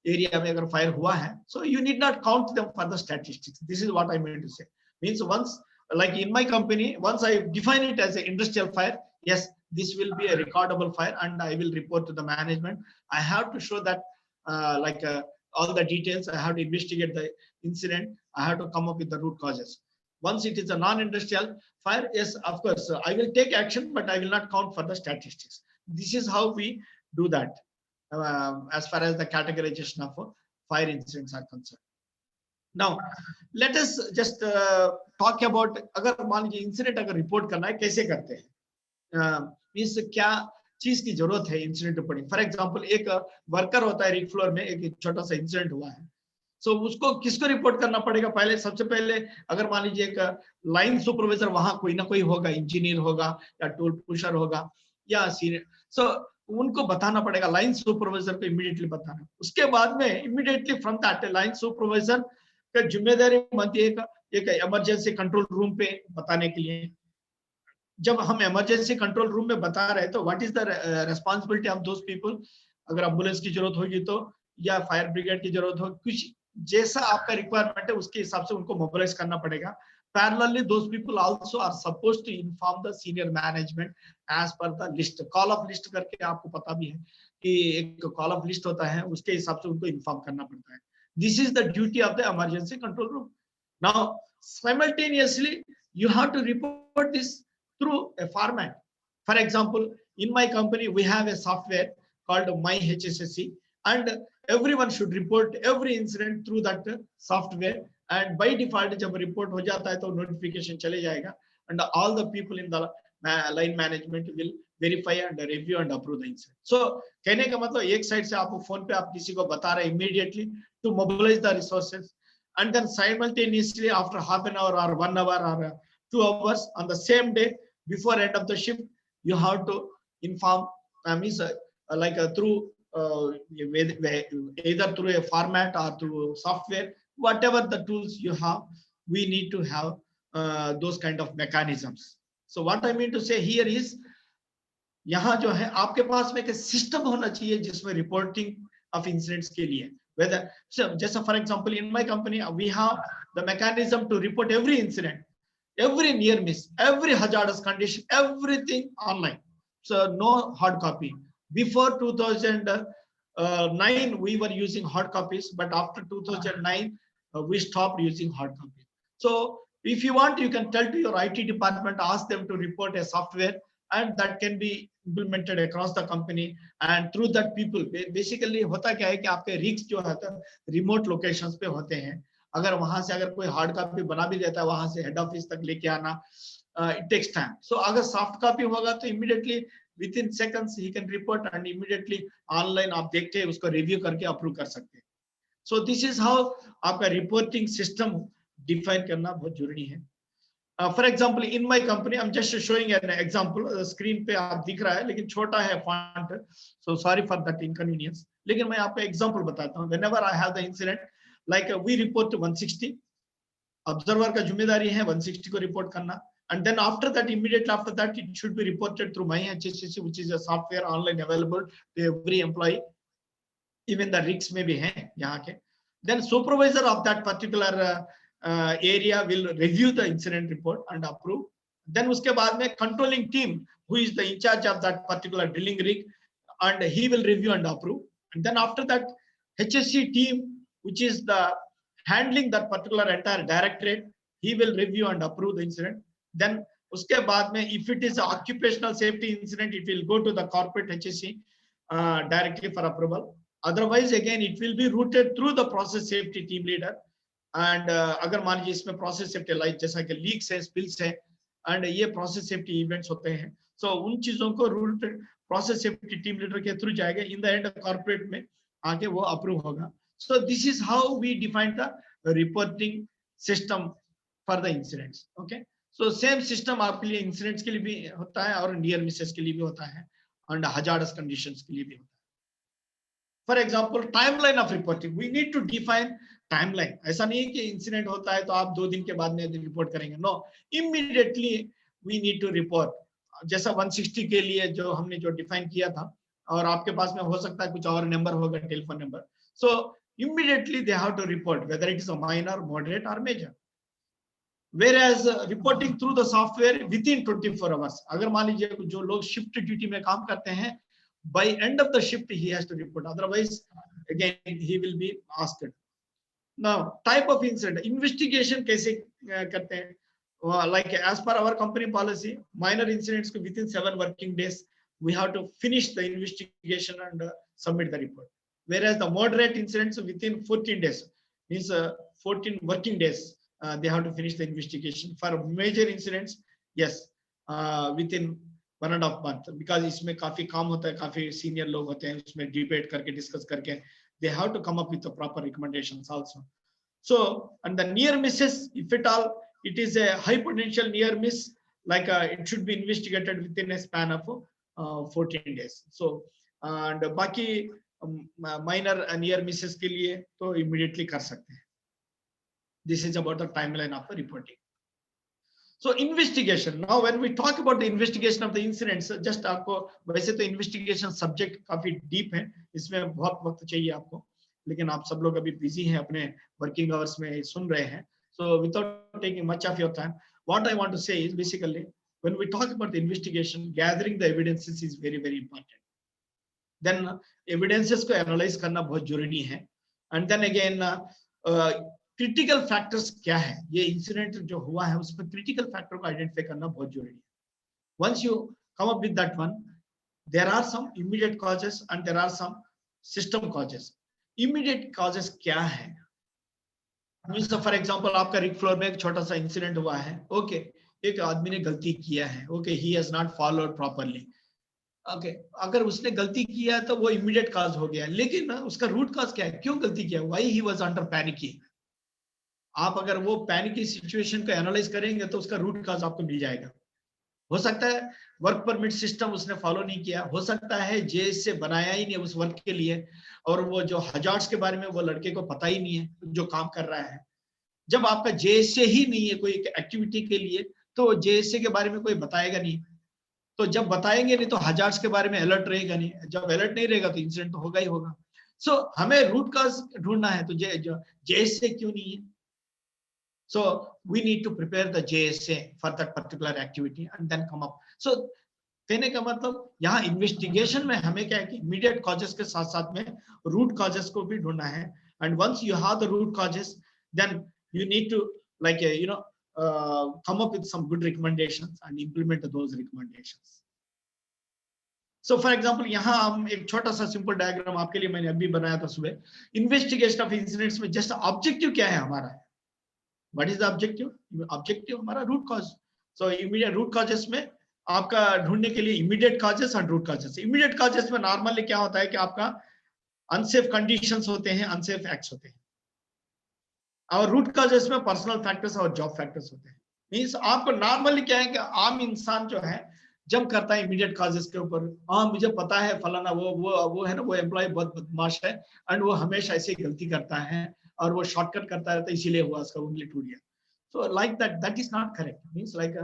एरिया में अगर फायर हुआ है, so you need not count them for the statistics. This is what I mean to say. Means once like in my company, once I define it as an industrial fire, yes, this will be a recordable fire, and I will report to the management. I have to show that all the details. I have to investigate the incident. I have to come up with the root causes. Once it is a non-industrial fire, yes, of course, I will take action, but I will not count for the statistics. This is how we do that as far as the categorization of fire incidents are concerned. Now, let us just talk about अगर मान लीजिए incident अगर report करना है कैसे करते हैं, means क्या चीज की जरूरत है इंसिडेंट रिपोर्टिंग. फॉर एग्जांपल एक वर्कर होता है रिग फ्लोर में, एक छोटा सा इंसिडेंट हुआ है, सो उसको किसको रिपोर्ट करना पड़ेगा? पहले सबसे पहले अगर मान लीजिए एक लाइन सुपरवाइजर वहां कोई ना कोई होगा, इंजीनियर होगा या टूल पुशर होगा या सीनियर, सो उनको बताना पड़ेगा, लाइन सुपरवाइजर को इमीडिएटली बताना. उसके बाद में immediately from that line supervisor का जिम्मेदारी बनती है एक इमरजेंसी कंट्रोल रूम पे बताने के लिए. जब हम इमरजेंसी कंट्रोल रूम में बता रहे हैं तो what is the responsibility of those people. अगर एम्बुलेंस की जरूरत होगी तो या फायर ब्रिगेड की जरूरत हो, कुछ जैसा आपका रिक्वायरमेंट है उसके हिसाब से उनको मोबिलाइज करना पड़ेगा. Parallelly, those people also are supposed to inform the senior management as per the list. Call of list करके आपको पता भी है कि एक call of list होता है, उसके हिसाब से उनको inform करना पड़ता है. This is the duty of the emergency control room. Now, simultaneously, you have to report this through a format. For example, in my company, we have a software called MyHSSC, and everyone should report every incident through that software. And by default, जब report हो जाता है तो notification चले जाएगा, and all the people in the line management will verify and review and approve the incident. So कहने का मतलब एक साइड से आप फोन पे आप किसी को बता रहे immediately to mobilize the resources, and then simultaneously after half an hour or 1 hour or 2 hours on the same day before end of the shift, you have to inform through either through a format or through software, whatever the tools you have, we need to have those kind of mechanisms. So what I mean to say here is, यहाँ जो है आपके पास में एक system होना चाहिए जिसमें reporting of incidents के लिए, whether जैसा for example in my company we have the mechanism to report every incident, every near miss, every hazardous condition, everything online. So no hard copy. Before 2009 we were using hard copies, but after 2009 we stopped using hard copies. So if you want, you can tell to your IT department, ask them to report a software, and that can be implemented across the company. And through that people basically होता क्या है कि आपके rigs जो है remote locations पे होते हैं, अगर वहां से अगर कोई हार्ड कॉपी बना भी देता है वहां से हेड ऑफिस तक लेके आना, इट टेक्स टाइम. सो अगर सॉफ्ट कॉपी होगा तो immediately with in seconds he can report, and immediately online आप देख के उसको रिव्यू करके अप्रूव कर सकते हैं. सो दिस इज हाउ आपका रिपोर्टिंग सिस्टम डिफाइन करना बहुत जरूरी है. For example in my company, I am just showing an example, screen पे आप दिख रहा है लेकिन छोटा है font, so sorry for that inconvenience. लेकिन मैं आपको एग्जांपल बताता हूं. Whenever I have the incident, like we report to 160, observer का जिम्मेदारी है 160 को रिपोर्ट करना, and then after that, immediately after that, it should be reported through MyHSSC, which is a software online available to every employee, even the rigs में भी हैं यहाँ के. Then supervisor of that particular area will review the incident report and approve. Then उसके बाद में controlling team, who is the in charge of that particular drilling rig, and he will review and approve. And then after that, HSC team, which is the handling that particular entire directorate, he will review and approve the incident. Then uske baad mein, if it is an occupational safety incident, it will go to the corporate HSC directly for approval. Otherwise, again, it will be routed through the process safety team leader. And agar मान लीजिए इसमें process safety like जैसा कि leaks है, spills है, and ये process safety events होते हैं, so उन चीजों को routed process safety team leader के through जाएगा. In the end, corporate में आके वो approve होगा. So this is how we define the reporting system for the incidents. Okay. So same system आपके लिए incidents के लिए भी होता है और near misses के लिए भी होता है, and hazardous conditions के लिए भी होता है. For example, timeline of reporting. We need to define timeline. ऐसा नहीं है कि incident होता है तो आप 2 दिन के बाद में report करेंगे. No, immediately we need to report. जैसा 160 के लिए जो हमने जो define किया था, और आपके पास में हो सकता है कुछ और number होगा, telephone number. So immediately they have to report whether it is a minor, moderate or major. Whereas reporting through the software within 24 hours. अगर मान लीजिए जो लोग shift duty में काम करते हैं, by end of the shift he has to report. Otherwise, again he will be asked. Now, type of incident, investigation कैसे करते हैं? Like as per our company policy, minor incidents within 7 working days, we have to finish the investigation and submit the report. Whereas the moderate incidents within 14 days, means 14 working days, they have to finish the investigation. For major incidents, yes, within 1.5 months, because इसमें काफी काम होता है, काफी senior लोग होते हैं, उसमें debate करके discuss करके, they have to come up with the proper recommendations also. So, and the near misses, if at all it is a high potential near miss, like it should be investigated within a span of 14 days. So, and बाकी minor near misses के लिए तो immediately कर सकते हैं. This is about the timeline of the reporting. So investigation. Now, when we talk about the investigation of the incidents, just आपको वैसे तो investigation subject काफी deep है, इसमें बहुत वक्त चाहिए आपको, लेकिन आप सब लोग अभी busy हैं अपने working hours में सुन रहे हैं. So without taking much of your time, what I want to say is basically when we talk about the investigation, gathering the evidences is very, very important. Then evidences को analyze करना बहुत जरूरी है. And then again, critical factors क्या है, ये incident जो हुआ है उसमें क्रिटिकल फैक्टर को आइडेंटिफाई करना बहुत जरूरी है. Once you come up with that one, there are some immediate causes and there are some system causes. Immediate causes क्या है? मींस फॉर एग्जांपल आपका रिग फ्लोर में एक छोटा सा इंसिडेंट हुआ है. ओके, एक आदमी ने गलती किया है. Okay, he has not followed properly. Okay, अगर उसने गलती किया तो वो इमीडिएट कॉज हो गया, लेकिन उसका रूट कॉज क्या है, क्यों गलती किया, why he was under panicky. आप अगर वो पैनिक की सिचुएशन को एनालाइज करेंगे तो उसका रूट कॉज आपको मिल जाएगा. हो सकता है वर्क परमिट सिस्टम उसने फॉलो नहीं किया, हो सकता है जेएस से बनाया ही नहीं उस वर्क के लिए, और वो जो हजार्ड्स के बारे में वो लड़के को पता ही नहीं है जो काम कर रहा है. जब आपका जेएसए ही नहीं है कोई एक्टिविटी के लिए, तो जेएसए के बारे में कोई बताएगा नहीं. तो जब बताएंगे नहीं तो हजार्ड्स के बारे में अलर्ट रहेगा नहीं. जब अलर्ट नहीं रहेगा तो इंसिडेंट तो होगा ही होगा. सो हमें रूट कॉज ढूंढना है. तो जेएसए क्यों नहीं है? So we need to prepare the JSA for that particular activity and then come up. So कहने का मतलब यहाँ इन्वेस्टिगेशन में हमें क्या है कि इमीडिएट कॉजेस के साथ साथ में रूट कॉजेस को भी ढूंढना है. And once you have the root causes, then you need to like come up with some good recommendations and implement those recommendations. So for example, यहाँ हम एक छोटा सा सिंपल डायग्राम आपके लिए मैंने अभी बनाया था सुबह. इन्वेस्टिगेशन ऑफ इंसिडेंट्स में जस्ट ऑब्जेक्टिव क्या है हमारा? What is the objective? Objective हमारा root cause. So immediate root causes में आपका ढूंढने के लिए immediate causes और root causes. Immediate causes में normally क्या होता है कि आपका unsafe conditions होते हैं, unsafe acts होते हैं. और root causes में personal factors और job factors होते हैं. Means आपको normally क्या है कि आम इंसान जो है जब करता है immediate causes के ऊपर, हाँ मुझे पता है फलाना वो है ना, वो एम्प्लॉय बहुत बदमाश है एंड वो हमेशा ऐसे गलती करता है और वो शॉर्टकट करता रहता है, इसीलिए हुआ, उसका उंगली टूट गया. So like that is not correct. Means like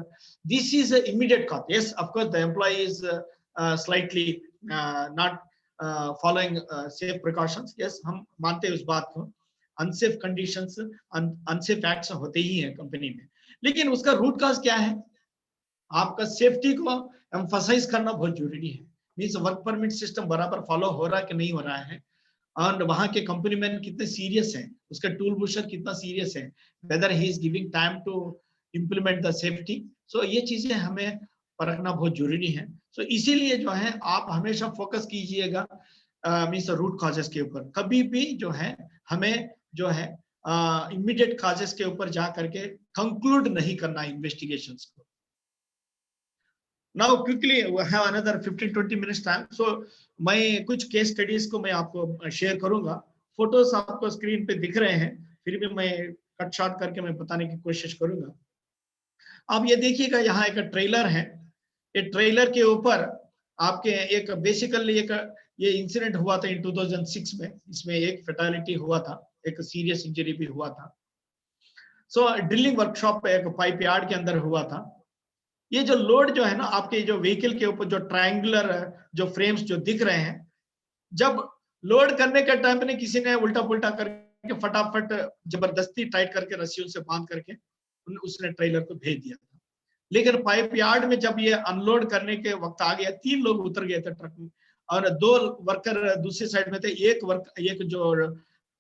this is an immediate cause. Yes, of course the employee is slightly not following safe precautions. Yes, हम मानते हैं उस बात को. Unsafe conditions, unsafe acts होते ही हैं कंपनी में, लेकिन उसका रूट कॉज क्या है? आपका सेफ्टी को एम्फसाइज करना बहुत जरूरी है. मीन्स वर्क परमिट सिस्टम बराबर फॉलो हो रहा है कि नहीं हो रहा है, और वहां के कंपनी मैन कितने सीरियस हैं, उसका टूल बुशर कितना सीरियस है, whether he is giving time to implement the safety. So ये चीजें हमें परखना बहुत जरूरी है. सो इसीलिए जो है आप हमेशा फोकस कीजिएगा मीन्स रूट कॉजेस के ऊपर. कभी भी जो है हमें जो है इमीडिएट कॉजेस के ऊपर जा करके कंक्लूड नहीं करना इन्वेस्टिगेशंस को. Now quickly we have another 15-20 minutes time. So मैं कुछ केस स्टडीज को मैं आपको शेयर करूंगा. फोटोज आपको स्क्रीन पे दिख रहे हैं, फिर भी मैं कट शॉर्ट करके मैं बताने की कोशिश करूंगा. आप ये देखिएगा, यहाँ एक ट्रेलर है. ये ट्रेलर के ऊपर आपके एक बेसिकली एक ये इंसिडेंट हुआ था इन 2006 में. इसमें एक फेटालिटी हुआ था, एक सीरियस इंजरी भी हुआ था. सो ड्रिलिंग वर्कशॉप पे एक पाइप यार्ड के अंदर हुआ था. ये जो लोड जो है ना आपके जो व्हीकल के ऊपर जो ट्रायंगुलर जो फ्रेम्स जो दिख रहे हैं, जब लोड करने के टाइम पे किसी ने उल्टा पुल्टा करके फटाफट जबरदस्ती टाइट करके रस्सियों से बांध करके उसने ट्रेलर को भेज दिया था। लेकिन पाइप यार्ड में जब ये अनलोड करने के वक्त आ गया, 3 लोग उतर गए थे ट्रक में और 2 वर्कर दूसरी साइड में थे। एक जो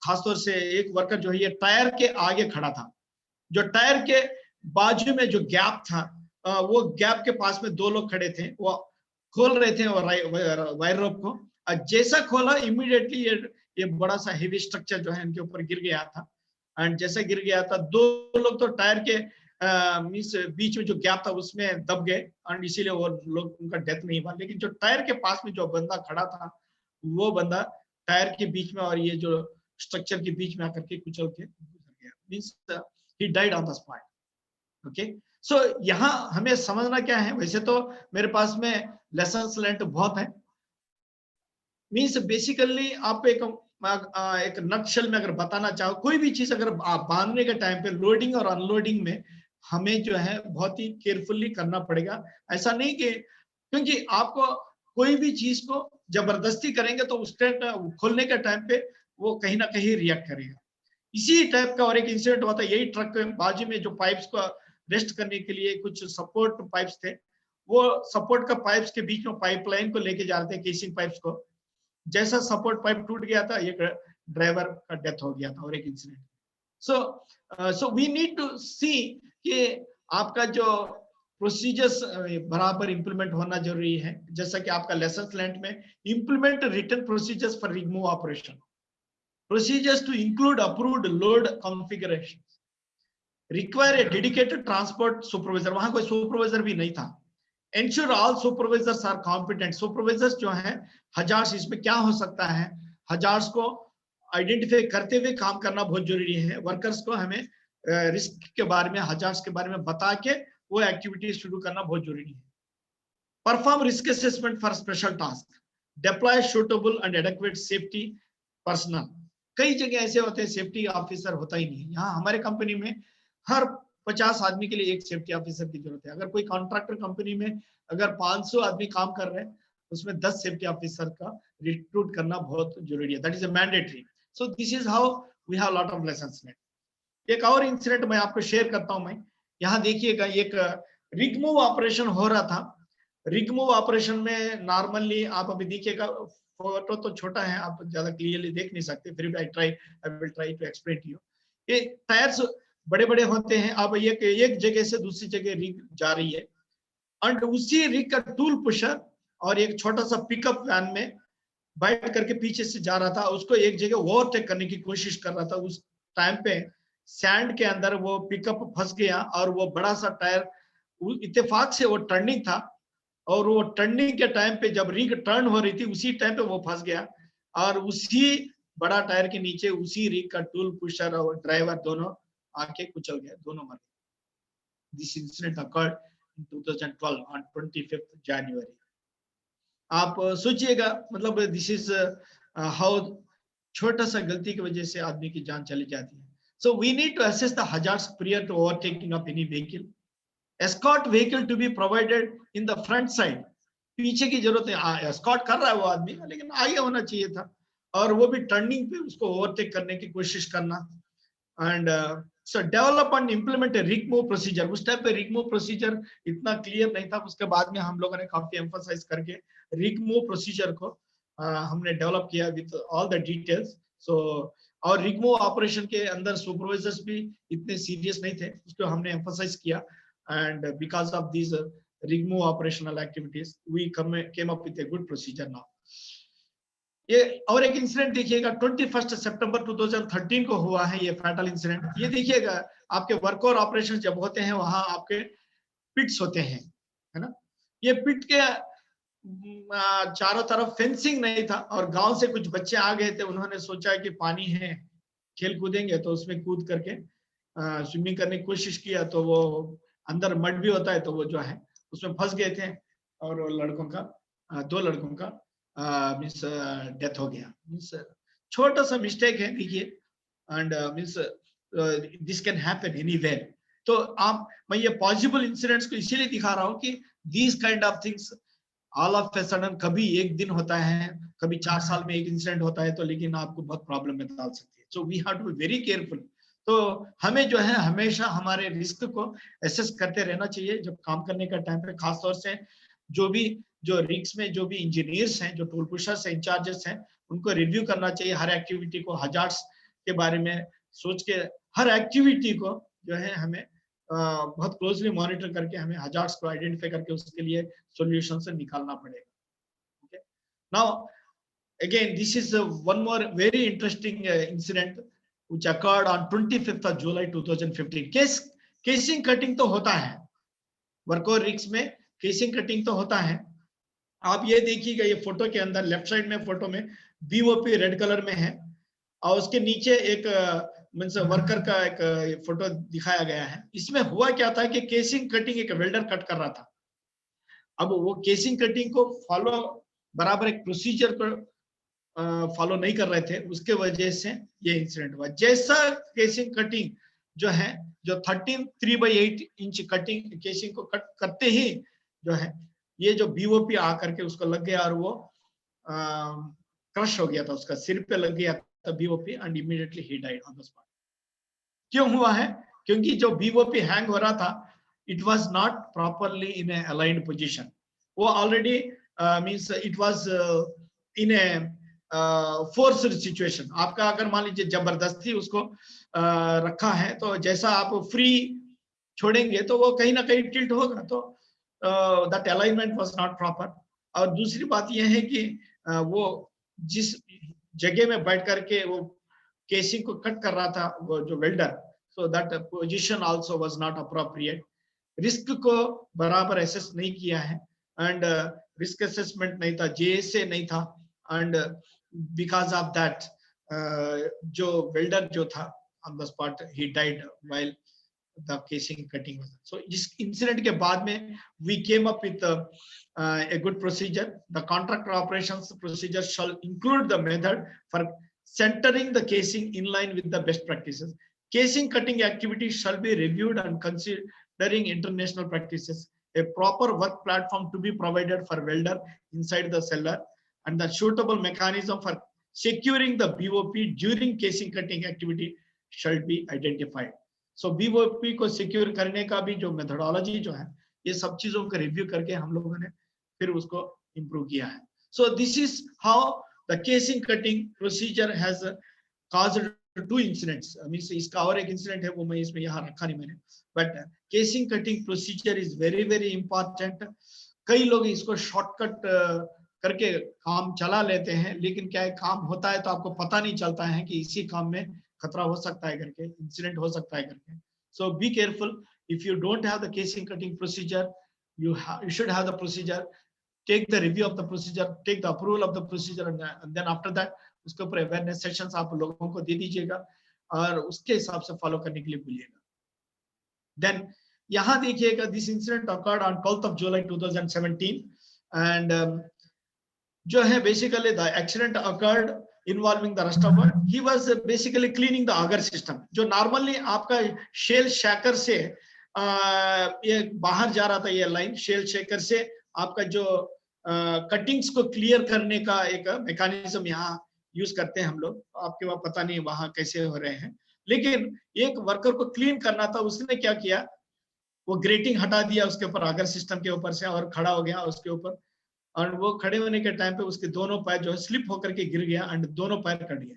खासतौर से एक वर्कर जो है ये टायर के आगे खड़ा था। जो टायर के बाजू में जो गैप था, वो गैप के पास में 2 लोग खड़े थे, वो खोल रहे थे वायर रोप को। जैसा खोला इमीडिएटली ये बड़ा सा हेवी स्ट्रक्चर जो है इनके ऊपर गिर गया था। एंड जैसे गिर गया था, 2 लोग तो टायर के बीच में जो गैप था उसमें दब गए और इसीलिए वो लोग उनका डेथ नहीं हुआ। लेकिन जो टायर के पास में जो बंदा खड़ा था, वो बंदा टायर के बीच में और ये जो स्ट्रक्चर के बीच में आकर के कुचल के गुजर गया। Means he died on the spot. Okay, so यहाँ हमें समझना क्या है, वैसे तो मेरे पास में लेसन्स लर्न्ड बहुत है। मींस बेसिकली आप एक नटशेल में अगर बताना चाहो, कोई भी चीज अगर आप बांधने के टाइम पे लोडिंग और अनलोडिंग में हमें जो है बहुत ही केयरफुली करना पड़ेगा। ऐसा नहीं कि क्योंकि आपको कोई भी चीज को जबरदस्ती करेंगे तो उसके खोलने के टाइम पे वो कहीं ना कहीं रिएक्ट करेगा। इसी टाइप का और एक इंसिडेंट हुआ था, यही ट्रक के बाजू में जो पाइप्स को रेस्ट करने के लिए कुछ सपोर्ट पाइप्स थे, वो सपोर्ट का पाइप्स के बीच में पाइपलाइन को लेके जा रहे थे, केसिंग पाइप्स को। जैसा सपोर्ट पाइप टूट गया था, एक ड्राइवर का डेथ हो गया था और एक incident. So we need to see कि आपका जो प्रोसीजर्स बराबर इंप्लीमेंट होना जरूरी है। जैसा कि आपका लेसन लर्न्ड में implement written procedures for rig move operation, procedures to include approved load configuration, require a dedicated transport supervisor, वहां कोई सुपरवाइजर भी नहीं था। Ensure all supervisors are competent. Supervisors जो हैं, हजार्स इसमें क्या हो सकता है, हजार्स को आइडेंटिफाई करते हुए काम करना बहुत जरूरी है। वर्कर्स को हमें रिस्क के बारे में, हजार्स के बारे में बता के वो एक्टिविटी शुरू करना बहुत जरूरी है। Perform risk assessment for special task, deploy suitable and adequate safety personal. कई जगह ऐसे होते हैं सेफ्टी ऑफिसर होता ही नहीं। यहाँ हमारे कंपनी में हर 50 आदमी के लिए एक सेफ्टी ऑफिसर की जरूरत है। अगर कोई कॉन्ट्रैक्टर कंपनी में अगर 500 आदमी काम कर रहे हैं, उसमें 10 सेफ्टी ऑफिसर का रिक्रूट करना बहुत जरूरी है। That is a mandatory. So this is how we have lot of lessons learned. एक और इंसिडेंट मैं आपको शेयर करता हूं। मैं यहाँ देखिएगा, एक रिग मूव ऑपरेशन हो रहा था। रिग मूव ऑपरेशन में नॉर्मली आप अभी देखिएगा, फोटो तो छोटा है, आप ज्यादा क्लियरली देख नहीं सकते, फिर भी I will try to explain to you. ये टायर्स बड़े बड़े होते हैं। अब ये एक जगह से दूसरी जगह रिग जा रही है और उसी रिग का टूल पुशर और एक छोटा सा पिकअप वैन में बैठ करके पीछे से जा रहा था, उसको एक जगह ओवरटेक करने की कोशिश कर रहा था। उस टाइम पे सैंड के अंदर वो पिकअप फंस गया और वो बड़ा सा टायर, इत्तेफाक से वो टर्निंग था और वो टर्निंग के टाइम पे जब रिग टर्न हो रही थी, उसी टाइम पे वो फंस गया और उसी बड़ा टायर के नीचे उसी रिग का टूल पुशर और ड्राइवर दोनों आके कुचल गए, दोनों मर गए। This incident occurred in 2012 on 25th January। आप सोचिएगा, मतलब दिस इज हाउ छोटा सा गलती की वजह से आदमी की जान चली जाती है। So we need to assess the hazards prior to overtaking of any vehicle. Escort vehicle to be provided in the front side. पीछे की जरूरत है, एस्कॉर्ट कर रहा है वो आदमी, लेकिन आगे होना चाहिए था और वो भी टर्निंग पे उसको ओवरटेक करने की कोशिश करना। And so develop and implement rig move procedure. उस टाइम पे रिग मूव प्रोसीजर इतना क्लियर नहीं था। उसके बाद में हम लोगों ने काफी एम्फसाइज करके रिग मूव प्रोसीजर को हमने डेवलप किया विद ऑल द डिटेल्स। सो और रिग मूव ऑपरेशन के अंदर सुपरवाइजर्स भी इतने सीरियस नहीं थे, उसको हमने एम्फसाइज किया। And because of this rig move operational activities we came up with a good procedure now। ये और एक इंसिडेंट देखिएगा, 21 सितंबर 2013 को हुआ है ये फैटल इंसिडेंट। ये देखिएगा, आपके वर्क और ऑपरेशन जब होते हैं वहां आपके पिट्स होते हैं, है ना। ये पिट के चारों तरफ फेंसिंग नहीं था और गांव से कुछ बच्चे आ गए थे। उन्होंने सोचा कि पानी है, खेल कूदेंगे, तो उसमें कूद करके स्विमिंग करने की कोशिश किया, तो वो अंदर मड भी होता है, तो वो जो है उसमें फंस गए थे और लड़कों का, 2 लड़कों का मीन्स डेथ हो गया। मीन्स छोटा सा मिस्टेक है, देखिए, and means this can happen anywhere. तो मैं ये पॉसिबल इंसिडेंट्स को इसीलिए दिखा रहा हूँ कि these kind of things all of a sudden, कभी एक दिन होता है, कभी 4 साल में एक इंसिडेंट होता है, तो लेकिन आपको बहुत प्रॉब्लम में डाल सकती है। So we have to be very careful तो हमें जो है हमेशा हमारे रिस्क को एसेस करते रहना चाहिए जब काम करने का टाइम पे, खासतौर से जो रिस्क में जो भी इंजीनियर्स हैं, जो टूल पुशर्स हैं, इंचार्जेस हैं, उनको रिव्यू करना चाहिए हर एक्टिविटी को, हजार्ड्स के बारे में सोच के हर एक्टिविटी को जो है हमें बहुत क्लोजली मॉनिटर करके हमें हजार्ड्स को आइडेंटिफाई करके उसके लिए सॉल्यूशन से निकालना पड़ेगा. Okay? Now again, this is one more very interesting incident which occurred on 25th of July 2015. Casing cutting तो होता है, वर्क और रिग्स में केसिंग कटिंग तो होता है. आप ये देखिएगा, ये फोटो के अंदर लेफ्ट साइड में फोटो में बीओपी रेड कलर में है और उसके नीचे एक मींस वर्कर का एक फोटो दिखाया गया है. इसमें हुआ क्या था कि केसिंग कटिंग एक वेल्डर कट कर रहा था. अब वो केसिंग कटिंग को फॉलो बराबर एक प्रोसीजर को फॉलो नहीं कर रहे थे, उसके वजह से ये इंसिडेंट हुआ. जैसा केसिंग कटिंग जो है, जो 13 3/8 इंच कटिंग केसिंग को कट करते ही जो है ये जो बीओपी आकर के उसको लग गया और वो क्रश हो गया था, उसका सिर पे लग गया था BOP and immediately he died on the spot. क्यों हुआ है? क्योंकि जो बीओपी हैंग हो रहा था, it was not properly in a aligned position. वो already means it was in a forced situation. आपका अगर मान लीजिए जबरदस्ती उसको रखा है तो जैसा आप फ्री छोड़ेंगे तो वो कहीं ना कहीं टिल्ट होगा, तो that alignment was not proper. और दूसरी बात यह है कि वो जिस जगह में बैठ करके वो केसिंग को कट कर रहा था वो जो welder, so that position also was not appropriate. Risk को बराबर एसेस नहीं किया है एंड रिस्क असेसमेंट नहीं था, जेएसए नहीं था एंड बिकॉज ऑफ दैट जो वेल्डर जो था on the spot he died while the casing cutting was. So this incident के बाद में we came up with a good procedure. The contractor operations procedure shall include the method for centering the casing in line with the best practices. Casing cutting activities shall be reviewed and considering international practices. A proper work platform to be provided for welder inside the cellar and the suitable mechanism for securing the BOP during casing cutting activity shall be identified. So BOP को secure करने का भी जो methodology जो है, ये सब चीजों को रिव्यू करके हम लोगों ने फिर उसको इम्प्रूव किया है. सो this is how the casing cutting procedure has caused 2 incidents. Means इसका और एक इंसिडेंट है वो मैं इसमें यहाँ रखा नहीं मैंने, but casing cutting procedure is very very important. कई लोग इसको शॉर्टकट करके काम चला लेते हैं, लेकिन क्या है काम होता है तो आपको पता नहीं चलता है कि इसी काम में खतरा हो सकता है करके, इंसिडेंट हो सकता है करके. So be careful. If you don't have the casing cutting procedure, you should have the procedure. Take the review of the procedure, take the approval of the procedure, and then after that उसके ऊपर awareness sessions आप लोगों को दे दीजिएगा और उसके हिसाब से फॉलो करने के लिए बोलिएगा. देन यहाँ देखिएगा, this incident occurred on 12th of July 2017 and जो है basically the accident occurred involving the Rustamer. He was basically cleaning the auger system. जो नॉर्मली आपका शेल शैकर से ये बाहर जा रहा था, ये लाइन शेल शेकर से आपका जो कटिंग्स को क्लियर करने का एक मैकेनिज्म यहाँ यूज करते हैं हम लोग. आपके वहाँ पता नहीं वहाँ कैसे हो रहे हैं, लेकिन एक वर्कर को क्लीन करना था. उसने क्या किया, वो ग्रेटिंग हटा दिया उसके ऊपर, आगर सिस्टम के ऊपर से, और खड़ा हो गया उसके ऊपर. और वो खड़े होने के टाइम पे उसके दोनों पैर जो है स्लिप होकर के गिर गया एंड दोनों पैर कट गया.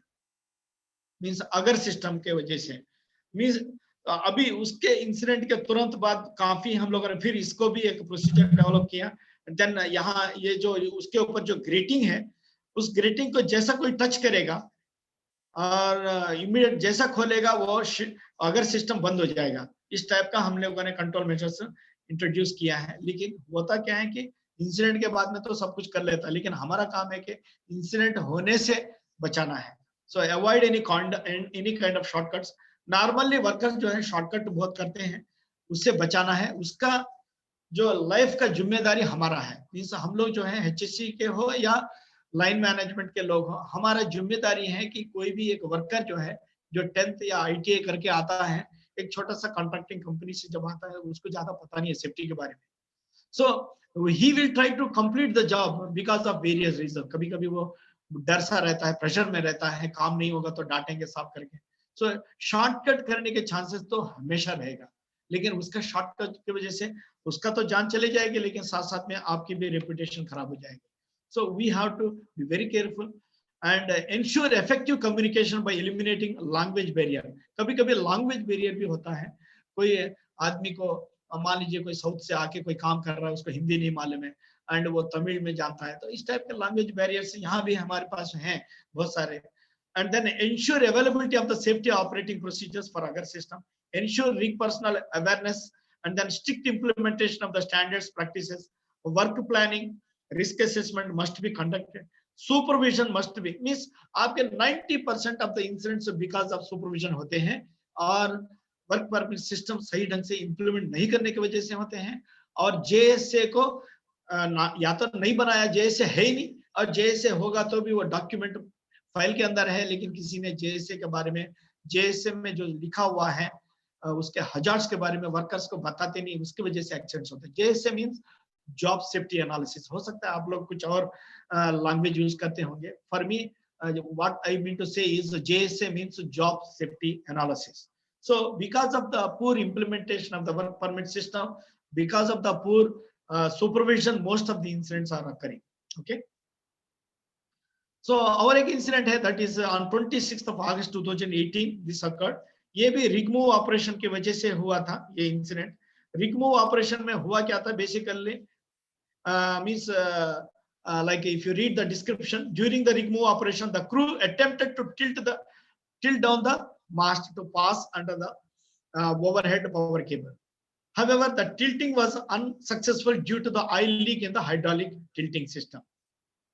मींस अगर सिस्टम के वजह से. मींस अभी उसके इंसिडेंट के तुरंत बाद काफी हम लोगों ने फिर इसको भी एक प्रोसीजर डेवलप किया. देन यहाँ ये जो उसके ऊपर जो ग्रेटिंग है, उस ग्रेटिंग को जैसा कोई टच करेगा और इमीडिएट जैसा खोलेगा वो अगर सिस्टम बंद हो जाएगा. इस टाइप का हम लोगों ने कंट्रोल मेजर्स इंट्रोड्यूस किया है. लेकिन होता क्या है कि इंसिडेंट के बाद में तो सब कुछ कर लेता है, लेकिन हमारा काम है कि इंसिडेंट होने से बचाना है. सो avoid any kind of shortcuts. Normally workers जो है शॉर्टकट बहुत करते हैं, उससे बचाना है. उसका जो लाइफ का जिम्मेदारी हमारा है. मींस हम लोग जो है एचएससी के हो या लाइन मैनेजमेंट के लोग हो, हमारा जिम्मेदारी है कि कोई भी एक वर्कर जो है जो 10th या ITA करके आता है, एक छोटा सा कॉन्ट्रैक्टिंग कंपनी से जब आता है, उसको ज्यादा पता नहीं है सेफ्टी के बारे में. सो he will try to complete the job because of various reasons. कभी कभी वो डर सा रहता है, प्रेशर में रहता है, काम नहीं होगा तो डांटेंगे साफ करके. सो शॉर्टकट करने के चांसेस तो हमेशा रहेगा, लेकिन उसका शॉर्टकट की वजह से उसका तो जान चले जाएगी, लेकिन साथ साथ में आपकी भी रेपुटेशन खराब हो जाएगी. So we have to be very careful and ensure effective communication by eliminating language barrier. कभी कभी language barrier भी होता है. कोई आदमी को मान लीजिए कोई साउथ से आके कोई काम कर रहा है, उसको हिंदी नहीं मालूम है एंड वो तमिल में जानता है, तो इस टाइप के लैंग्वेज बैरियर्स यहाँ भी हमारे पास हैं बहुत सारे. And then ensure availability of the safety operating procedures for agar system, ensure rig personnel awareness, and then strict implementation of the standards practices. Work planning, risk assessment must be conducted. Supervision must be, means आपके 90% of the incidents because of supervision होते हैं, और work permit system सही ढंग से implement नहीं करने की वजह से होते हैं, और जेएसए को या तो नहीं बनाया, जेएसए है ही नहीं, और जेएसए होगा तो भी वो डॉक्यूमेंट फाइल के अंदर है, लेकिन किसी ने जेएसए के बारे में, जेएसए में जो लिखा हुआ है उसके हजार्ड्स के बारे में वर्कर्स को बताते नहीं, उसकी वजह से एक्सीडेंट्स होते हैं. JSA means job safety analysis. हो सकता है आप लोग कुछ और लैंग्वेज यूज करते होंगे. For me what I mean to say is JSA means job safety analysis. So because of the poor implementation of the work permit system, because of the poor supervision, most of the incidents are occurring. Okay. So our incident है, that is on 26th of August 2018 this occurred. ये भी rig move operation की वजह से हुआ था ये incident. Rig move operation में हुआ क्या था, basically means like if you read the description, during the rig move operation the crew attempted to tilt down the mast to pass under the overhead power cable. However, the tilting was unsuccessful due to the oil leak in the hydraulic tilting system.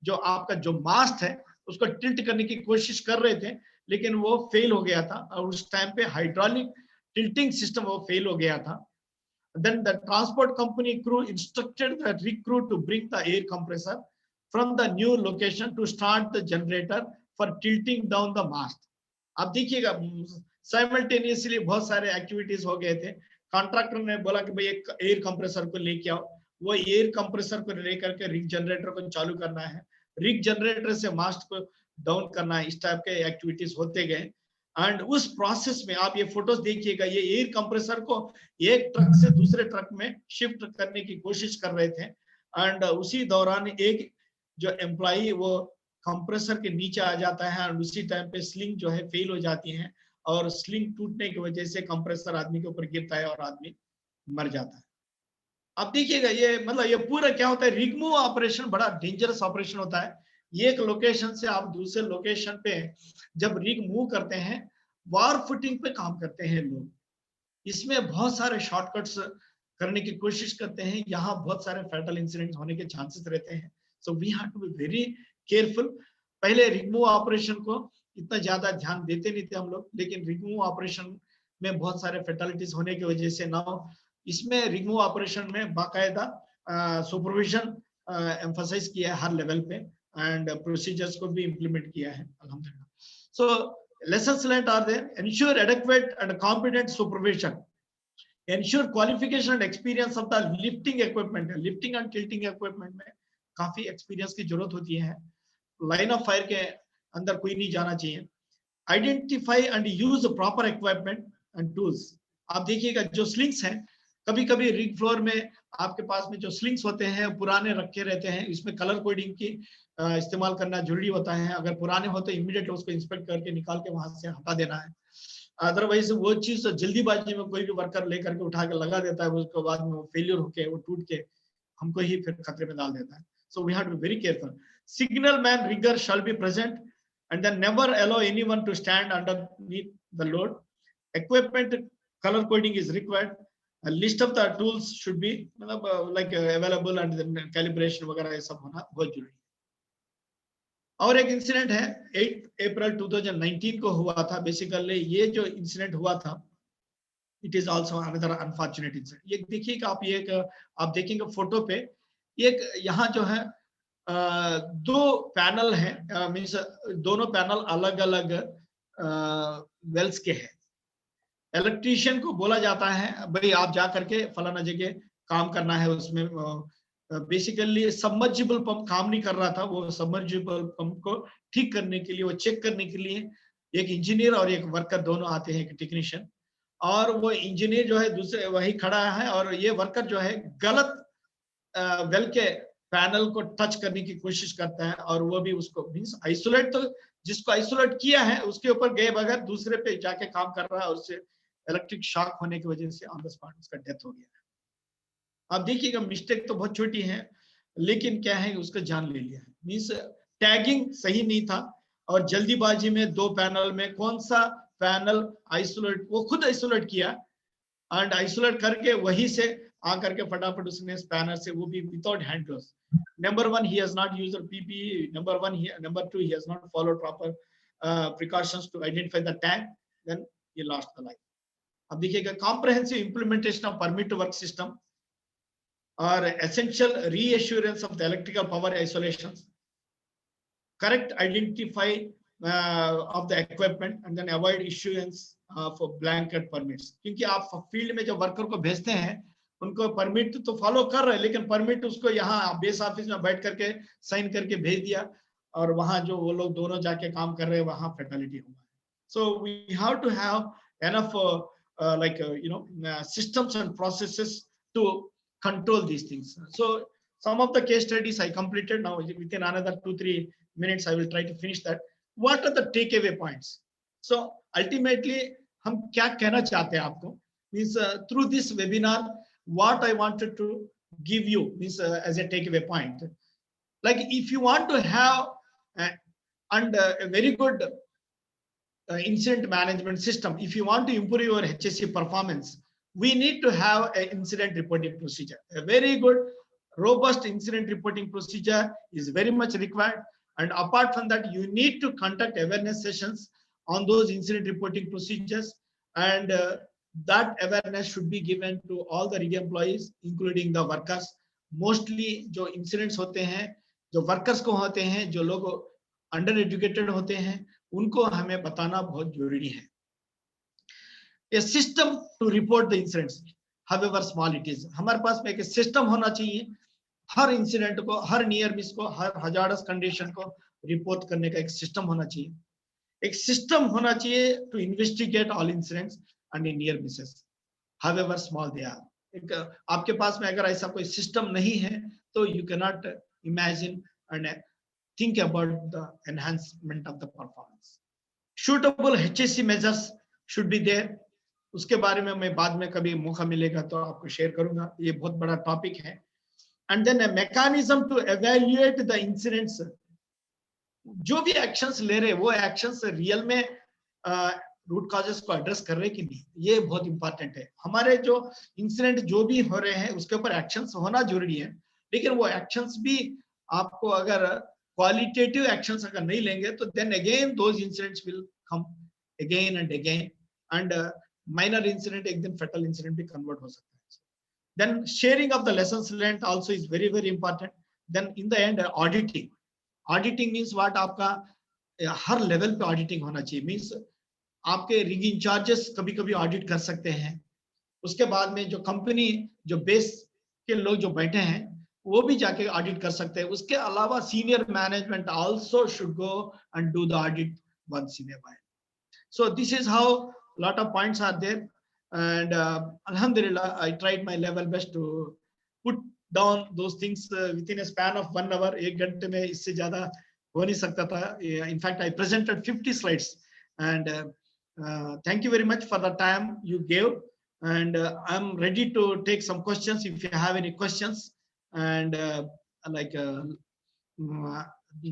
जो आपका जो मास्ट है उसको tilt करने की कोशिश कर रहे थे, लेकिन वो फेल हो गया था, और उस टाइम पे हाइड्रोलिक टिल्टिंग सिस्टम वो फेल हो गया था. Then the transport company crew instructed the rig crew to bring the air compressor from the new location to start the generator for tilting down the mast. आप देखिएगा simultaneously बहुत सारे activities हो गए थे. कॉन्ट्रैक्टर ने बोला कि भाई एक एयर कंप्रेसर को लेके आओ, वो एयर कंप्रेसर को लेकर के रिग जनरेटर को चालू करना है, रिग जनरेटर से मास्ट को डाउन करना है. इस टाइप के एक्टिविटीज होते गए, एंड उस प्रोसेस में आप ये फोटोज देखिएगा, ये एयर कंप्रेसर को एक ट्रक से दूसरे ट्रक में शिफ्ट करने की कोशिश कर रहे थे, एंड उसी दौरान एक जो एम्प्लॉई वो कंप्रेसर के नीचे आ जाता है, और उसी टाइम पे स्लिंग जो है फेल हो जाती है, और स्लिंग टूटने की वजह से कंप्रेसर आदमी के ऊपर गिरता है और आदमी मर जाता है. अब देखिएगा ये मतलब ये पूरा क्या होता है, रिग मूव ऑपरेशन बड़ा डेंजरस ऑपरेशन होता है. एक लोकेशन से आप दूसरे लोकेशन पे जब रिग मूव करते हैं, वार फुटिंग पे काम करते हैं लोग, इसमें बहुत सारे शॉर्टकट्स करने की कोशिश करते हैं, यहाँ बहुत सारे फैटल इंसिडेंट होने के चांसेस रहते हैं. So we have to be very careful. पहले रिग मूव ऑपरेशन को इतना ज्यादा ध्यान देते नहीं थे हम लोग, लेकिन रिग मूव ऑपरेशन में बहुत सारे फैटलिटीज होने की वजह से नाउ इसमें रिग मूव ऑपरेशन में बाकायदा सुपरविजन एम्फसाइज किया है हर लेवल पे, एंड प्रोसीजर्स को भी इम्प्लीमेंट किया है अल्हम्दुलिल्लाह. सो lessons learned are there. Ensure adequate and competent supervision. Ensure qualification and experience of the lifting equipment. Lifting and tilting equipment में काफी एक्सपीरियंस की जरूरत होती है. लाइन ऑफ फायर के अंदर कोई नहीं जाना चाहिए. Identify and use proper equipment and tools. आप देखिएगा जो स्लिंग्स हैं, कभी कभी रिग फ्लोर में आपके पास में जो स्लिंग्स होते हैं पुराने रखे रहते हैं, इसमें कलर कोडिंग की इस्तेमाल करना जरूरी होता है. अगर पुराने हो तो इमीडिएट उसको इंस्पेक्ट करके निकाल के वहां से हटा देना है. अदरवाइज वो चीज जल्दीबाजी में कोई भी वर्कर लेकर के उठा के लगा देता है, उसके बाद में वो फेलियर होके वो टूट के हमको ही फिर खतरे में डाल देता है. So we have to be very careful. Signal man rigger shall be present, and then never allow anyone to stand underneath the load. Equipment color coding is required. A list of the tools should be like available, and then calibration वगैरह ये सब होना बहुत जरूरी है. और एक incident है 8 अप्रैल 2019 को हुआ था. बेसिकली ये जो इंसिडेंट हुआ था, it is also another unfortunate incident. ये देखिएगा आप, ये आप देखेंगे फोटो पे, एक यहाँ जो है दो पैनल है, मीन्स दोनों पैनल अलग अलग वेल्स के हैं. इलेक्ट्रीशियन को बोला जाता है भाई आप जा करके फलाना जगह काम करना है. उसमें बेसिकली सबमर्जिबल पंप काम नहीं कर रहा था, वो सबमर्जिबल पंप को ठीक करने के लिए, वो चेक करने के लिए एक इंजीनियर और एक वर्कर दोनों आते हैं, एक टेक्नीशियन, और वो इंजीनियर जो है दूसरे वही खड़ा है और ये वर्कर जो है गलत वेल के पैनल को टच करने की कोशिश करता है और वो भी उसको मींस आइसोलेट, तो जिसको आइसोलेट किया है उसके ऊपर गए बगैर दूसरे पे जाके काम कर रहा है और उससे इलेक्ट्रिक शॉक होने की वजह से ऑन द स्पॉट उसका डेथ हो गया। अब देखिएगा मिस्टेक तो बहुत छोटी है लेकिन क्या है उसका जान ले लिया है। मींस टैगिंग सही नहीं था और जल्दीबाजी में दो पैनल में कौन सा पैनल आइसोलेट, वो खुद आइसोलेट किया एंड आइसोलेट करके वहीं से आकर के फटाफट उसने पैनल से, वो भी without hand gloves. Number one, he has not used PPE. Number two, he has not followed proper precautions to identify the tag. Then he lost the life. अब देखिएगा comprehensive implementation of permit to work system or essential reassurance of the electrical power isolations, correct identify of the equipment and then avoid issuance for blanket permits. क्योंकि आप field में जो worker को भेजते हैं उनको परमिट तो फॉलो कर रहे हैं लेकिन परमिट उसको यहाँ बेस ऑफिस में बैठ करके साइन करके भेज दिया और वहां जो वो लोग दोनों जाके काम कर रहे हैं वहां फैटेलिटी हुआ है। So we have to have enough systems and processes to control these things. So some of the case studies I completed. Now within another 2-3 minutes I will try to finish that. What are the takeaway points? So ultimately हम क्या कहना चाहते हैं आपको, means through this webinar what I wanted to give you means as a takeaway point, like if you want to have a very good incident management system, if you want to improve your HSE performance, we need to have an incident reporting procedure. A very good robust incident reporting procedure is very much required, and apart from that you need to conduct awareness sessions on those incident reporting procedures, and that awareness should be given to all the rig employees including the workers. Mostly जो incidents होते हैं जो workers को होते हैं, जो लोग under educated होते हैं उनको हमें बताना बहुत जरूरी है। A system to report the incidents, however small it is, हमारे पास में एक system होना चाहिए हर इंसिडेंट को, हर नियर मिस को, हर हजार्डस कंडीशन को रिपोर्ट करने का एक सिस्टम होना चाहिए। एक सिस्टम होना चाहिए to investigate all incidents and near misses however small they are. एक आपके पास में अगर ऐसा कोई सिस्टम नहीं है तो you can not imagine and think about the enhancement of the performance. Suitable HSE measures should be there, उसके बारे में मैं बाद में कभी मौका मिलेगा तो आपको शेयर करूंगा, ये बहुत बड़ा टॉपिक है। And then a mechanism to evaluate the incidents, जो भी एक्शंस ले रहे वो एक्शंस रियल में रूट कॉजेस को एड्रेस कर रहे कि नहीं, ये बहुत इंपॉर्टेंट है। हमारे जो इंसिडेंट जो भी हो रहे हैं उसके ऊपर एक्शंस होना जरूरी है, लेकिन वो एक्शंस भी आपको अगर क्वालिटेटिव एक्शंस अगर नहीं लेंगे तो then again those incidents will come again and minor incident एक दिन फेटल इंसिडेंट भी कन्वर्ट हो सकता है। Then sharing of the lessons learned also is very very important. Then in the end auditing means what, आपका हर लेवल पे auditing होना चाहिए। मीन्स आपके रिग इंचार्जेस कभी कभी ऑडिट कर सकते हैं, उसके बाद में जो कंपनी जो बेस के लोग जो बैठे हैं वो भी जाके ऑडिट कर सकते हैं। उसके अलावा senior management also should go and do the audit once in a while. So this is how lot of points are there, and alhamdulillah I tried my level best to put down those things within a span of 1 hour। एक घंटे में इससे ज्यादा हो नहीं सकता था। In fact I presented 50 slides, and thank you very much for the time you gave, and I'm ready to take some questions if you have any questions, and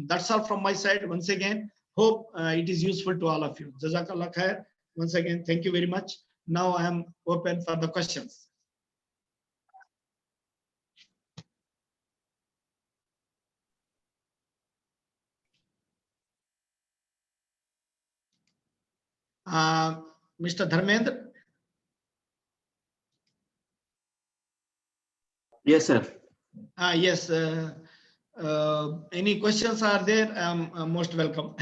that's all from my side. Once again hope it is useful to all of you. Jazakallah khair. Once again thank you very much. Now I am open for the questions. Mr. Dharmendra. Yes, sir. Yes. Any questions are there? Most welcome.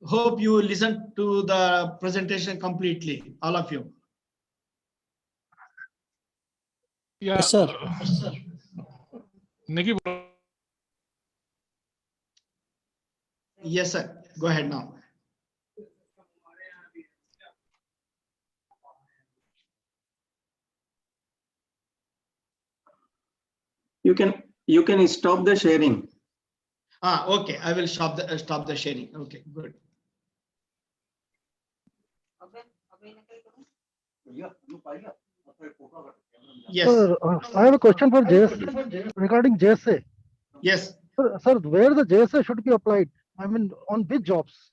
Hope you listen to the presentation completely, all of you. Yeah. Yes, sir. Nikki, Yes, sir. Go ahead now. You can stop the sharing. Okay, I will stop the sharing. Okay, good. Yes, Sir, I have a question for JS regarding JSA. yes. Sir, where the JSA should be applied? I mean, on which jobs?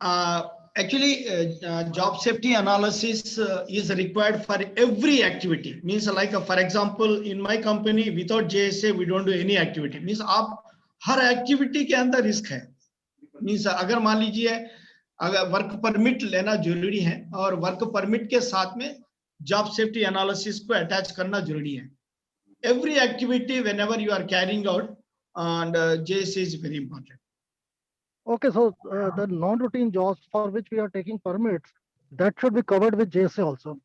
Actually, job safety analysis is required for every activity. Means like, for example, in my company, without JSA, we don't do any activity. Means आप हर activity के अंदर risk है. Means अगर मान लीजिए अगर work permit लेना जरूरी है और वर्क परमिट के साथ में जॉब सेफ्टी एनालिसिस को अटैच करना जरूरी है. Every activity whenever you are carrying out, and JSA is very important. Okay, so the non-routine jobs for which we are taking permits, that should be covered with JSA also.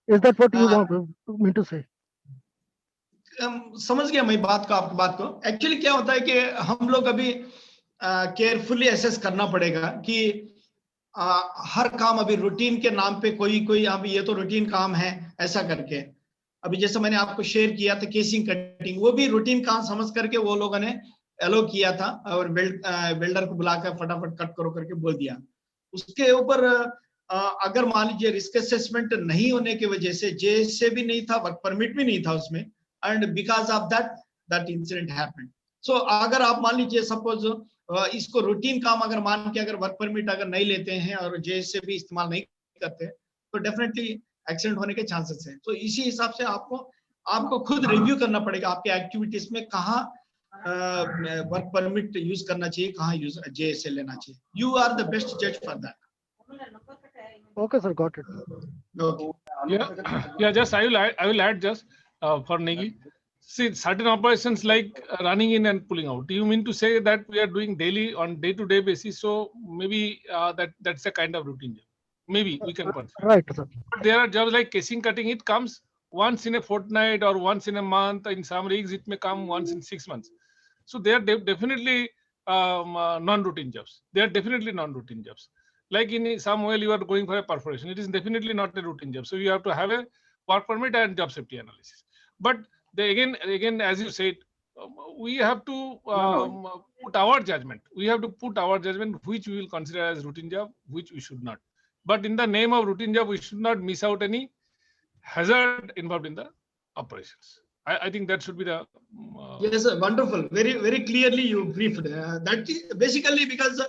Is that what you want me to say? समझ गया मैं आपकी बात को. Actually क्या होता है कि हम लोग अभी केयरफुली एसेस करना पड़ेगा कि हर काम अभी रूटीन के नाम पे कोई अभी ये तो रूटीन काम है ऐसा करके. अभी जैसे मैंने आपको शेयर किया था केसिंग कटिंग, वो भी रूटीन काम समझ करके वो लोगों ने एलो किया था और वेल्डर को बुलाकर फटाफट कट करो करके बोल दिया. उसके ऊपर अगर मान लीजिए रिस्क असेसमेंट नहीं होने की वजह से JSA भी नहीं था, वर्क परमिट भी नहीं था उसमें, and because of that incident happened. So अगर आप मान लीजिए सपोज इसको रूटीन काम अगर मान के अगर वर्क परमिट अगर नहीं लेते हैं और JSA भी इस्तेमाल नहीं करते तो डेफिनेटली एक्सीडेंट होने के चांसेस हैं. तो इसी हिसाब से आपको खुद रिव्यू करना पड़ेगा आपके एक्टिविटीज में कहाँ वर्क परमिट यूज करना चाहिए, कहाँ यूज JSA लेना चाहिए. You are the best judge for that. Okay, sir, got it. Okay. Yeah. Just I will add just for Negi. See, certain operations like running in and pulling out. Do you mean to say that we are doing daily on day-to-day basis? So maybe that's a kind of routine job. Maybe we can consider. Right, sir. But there are jobs like casing cutting. It comes once in a fortnight or once in a month. In some rigs, it may come once in 6 months. So they are definitely non-routine jobs. They are definitely non-routine jobs. Like in some well, you are going for a perforation. It is definitely not a routine job. So you have to have a work permit and job safety analysis. But again, as you said, we have to put our judgment. We have to put our judgment which we will consider as routine job, which we should not. But in the name of routine job, we should not miss out any hazard involved in the operations. I think that should be the. Yes, sir, wonderful. Very clearly you briefed. That is basically because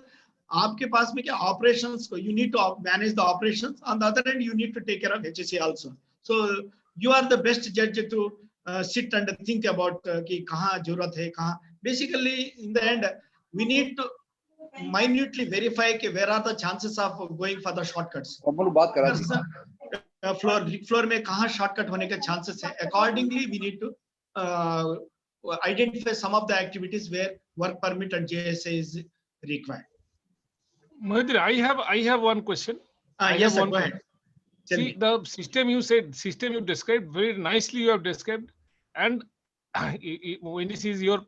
आपके पास में क्या operations को you need to manage the operations. On the other hand, you need to take care of HSE also. So you are the best judge to sit and think about कि कहाँ जरूरत है कहाँ. Basically, in the end, we need to minutely verify कि where are the chances of going for the shortcuts. Floor में कहाँ shortcut होने के chances है. Accordingly, we need to identify some of the activities where work permit and JSA is required. Mohit, I have one question. Yes, sir, go ahead. See, the system you described very nicely. You have described, and when this is your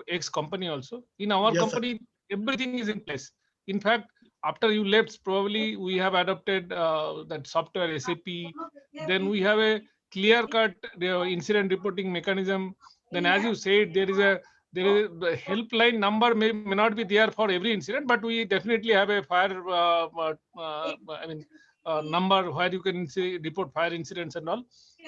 ex-company also. In our company, everything is in place. In fact, after you left, probably we have adopted that software SAP. Then we have a clear-cut incident reporting mechanism. Then, as you said, there is the helpline number may not be there for every incident, but we definitely have a fire. Number where you can report fire incidents and all.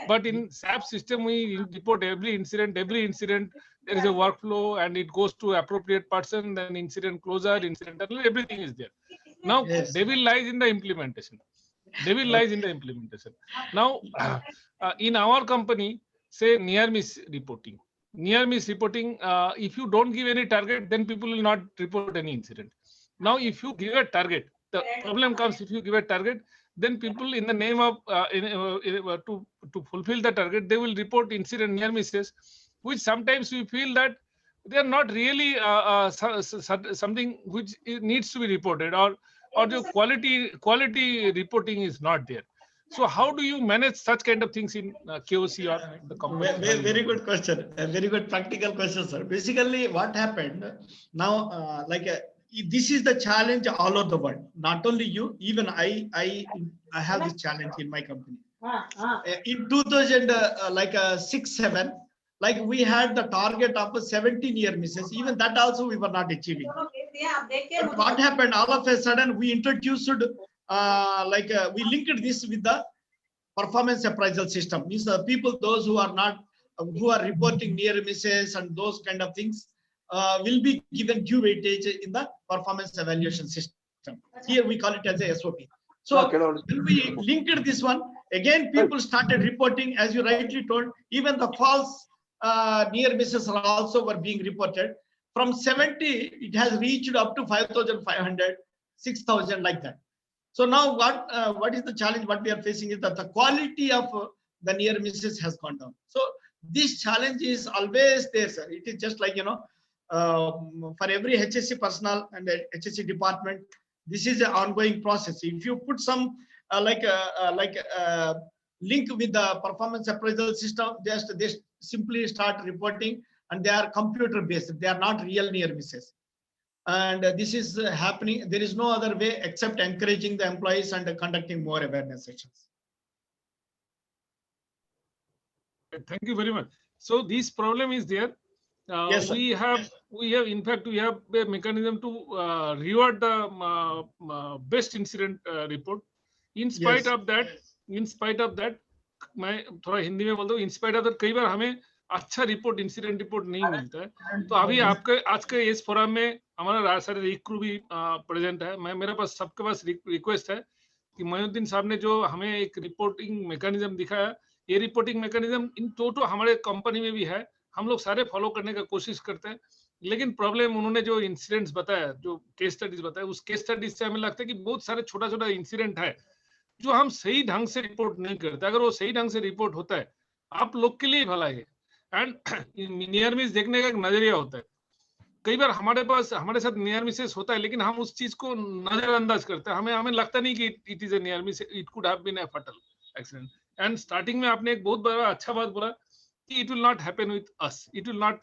But in SAP system, we report every incident. There is a workflow and it goes to appropriate person, then incident closure, incident, everything is there. Now, devil lies in the implementation. Now, in our company, say near miss reporting. If you don't give any target, then people will not report any incident. Now, if you give a target, the problem comes if you give a target, then people in the name of to fulfill the target, they will report incident near misses, which sometimes we feel that they are not really something which needs to be reported, or the quality reporting is not there. So how do you manage such kind of things in KOC or the company? Very good question. A very good practical question, sir. Basically, what happened now, this is the challenge all over the world. Not only you, even I have this challenge in my company. In 2006-7, like we had the target of 17 near misses, even that also we were not achieving. But what happened, all of a sudden we introduced we linked this with the performance appraisal system. Means the people, those who are not, who are reporting near misses and those kind of things will be given due weightage in the performance evaluation system. Here we call it as a SOP. So when we linked this one, again people started reporting, as you rightly told, even the false near misses are also were being reported. From 70, it has reached up to 5,500, 6,000 like that. So now what is the challenge? What we are facing is that the quality of the near misses has gone down. So this challenge is always there, sir. It is just like, for every HSC personnel and HSC department, this is an ongoing process. If you put some link with the performance appraisal system, they simply start reporting, and they are computer based. They are not real near misses. And this is happening. There is no other way except encouraging the employees and conducting more awareness sessions. Thank you very much. So this problem is there. Yes, sir. we have in fact we have a mechanism to reward the best incident report. In spite Yes. of that, मैं थोड़ा हिंदी में बोल दूं, in spite of that कई बार हमें अच्छा report, incident report नहीं मिलता है. तो अभी आपके आज के इस फोरम में हमारा सारे रिक्रू भी प्रेजेंट है. मेरे पास सबके पास रिक्वेस्ट है कि मोइनुद्दीन साहब ने जो हमें एक रिपोर्टिंग मैकेनिज्म दिखाया, ये रिपोर्टिंग मैकेनिज्म इन टोटल हमारे कंपनी में भी है. हम लोग सारे फॉलो करने का कोशिश करते हैं, लेकिन प्रॉब्लम उन्होंने जो इंसिडेंट्स बताया, जो केस स्टडीज बताया, उस केस स्टडीज से हमें लगता है कि बहुत सारे छोटा छोटा इंसिडेंट है जो हम सही ढंग से रिपोर्ट नहीं करते. अगर वो सही ढंग से रिपोर्ट होता है, आप लोग के लिए भला है. एंड नियर मिस देखने का एक नजरिया होता है. कई बार हमारे साथ नियर मिसेस होता है, लेकिन हम उस चीज को नजरअंदाज करते हैं. हमें लगता नहीं कि it is a near miss, it could have been a fatal accident. And starting में आपने एक बहुत बड़ा अच्छा बात बोला कि it will not happen with us, it will not,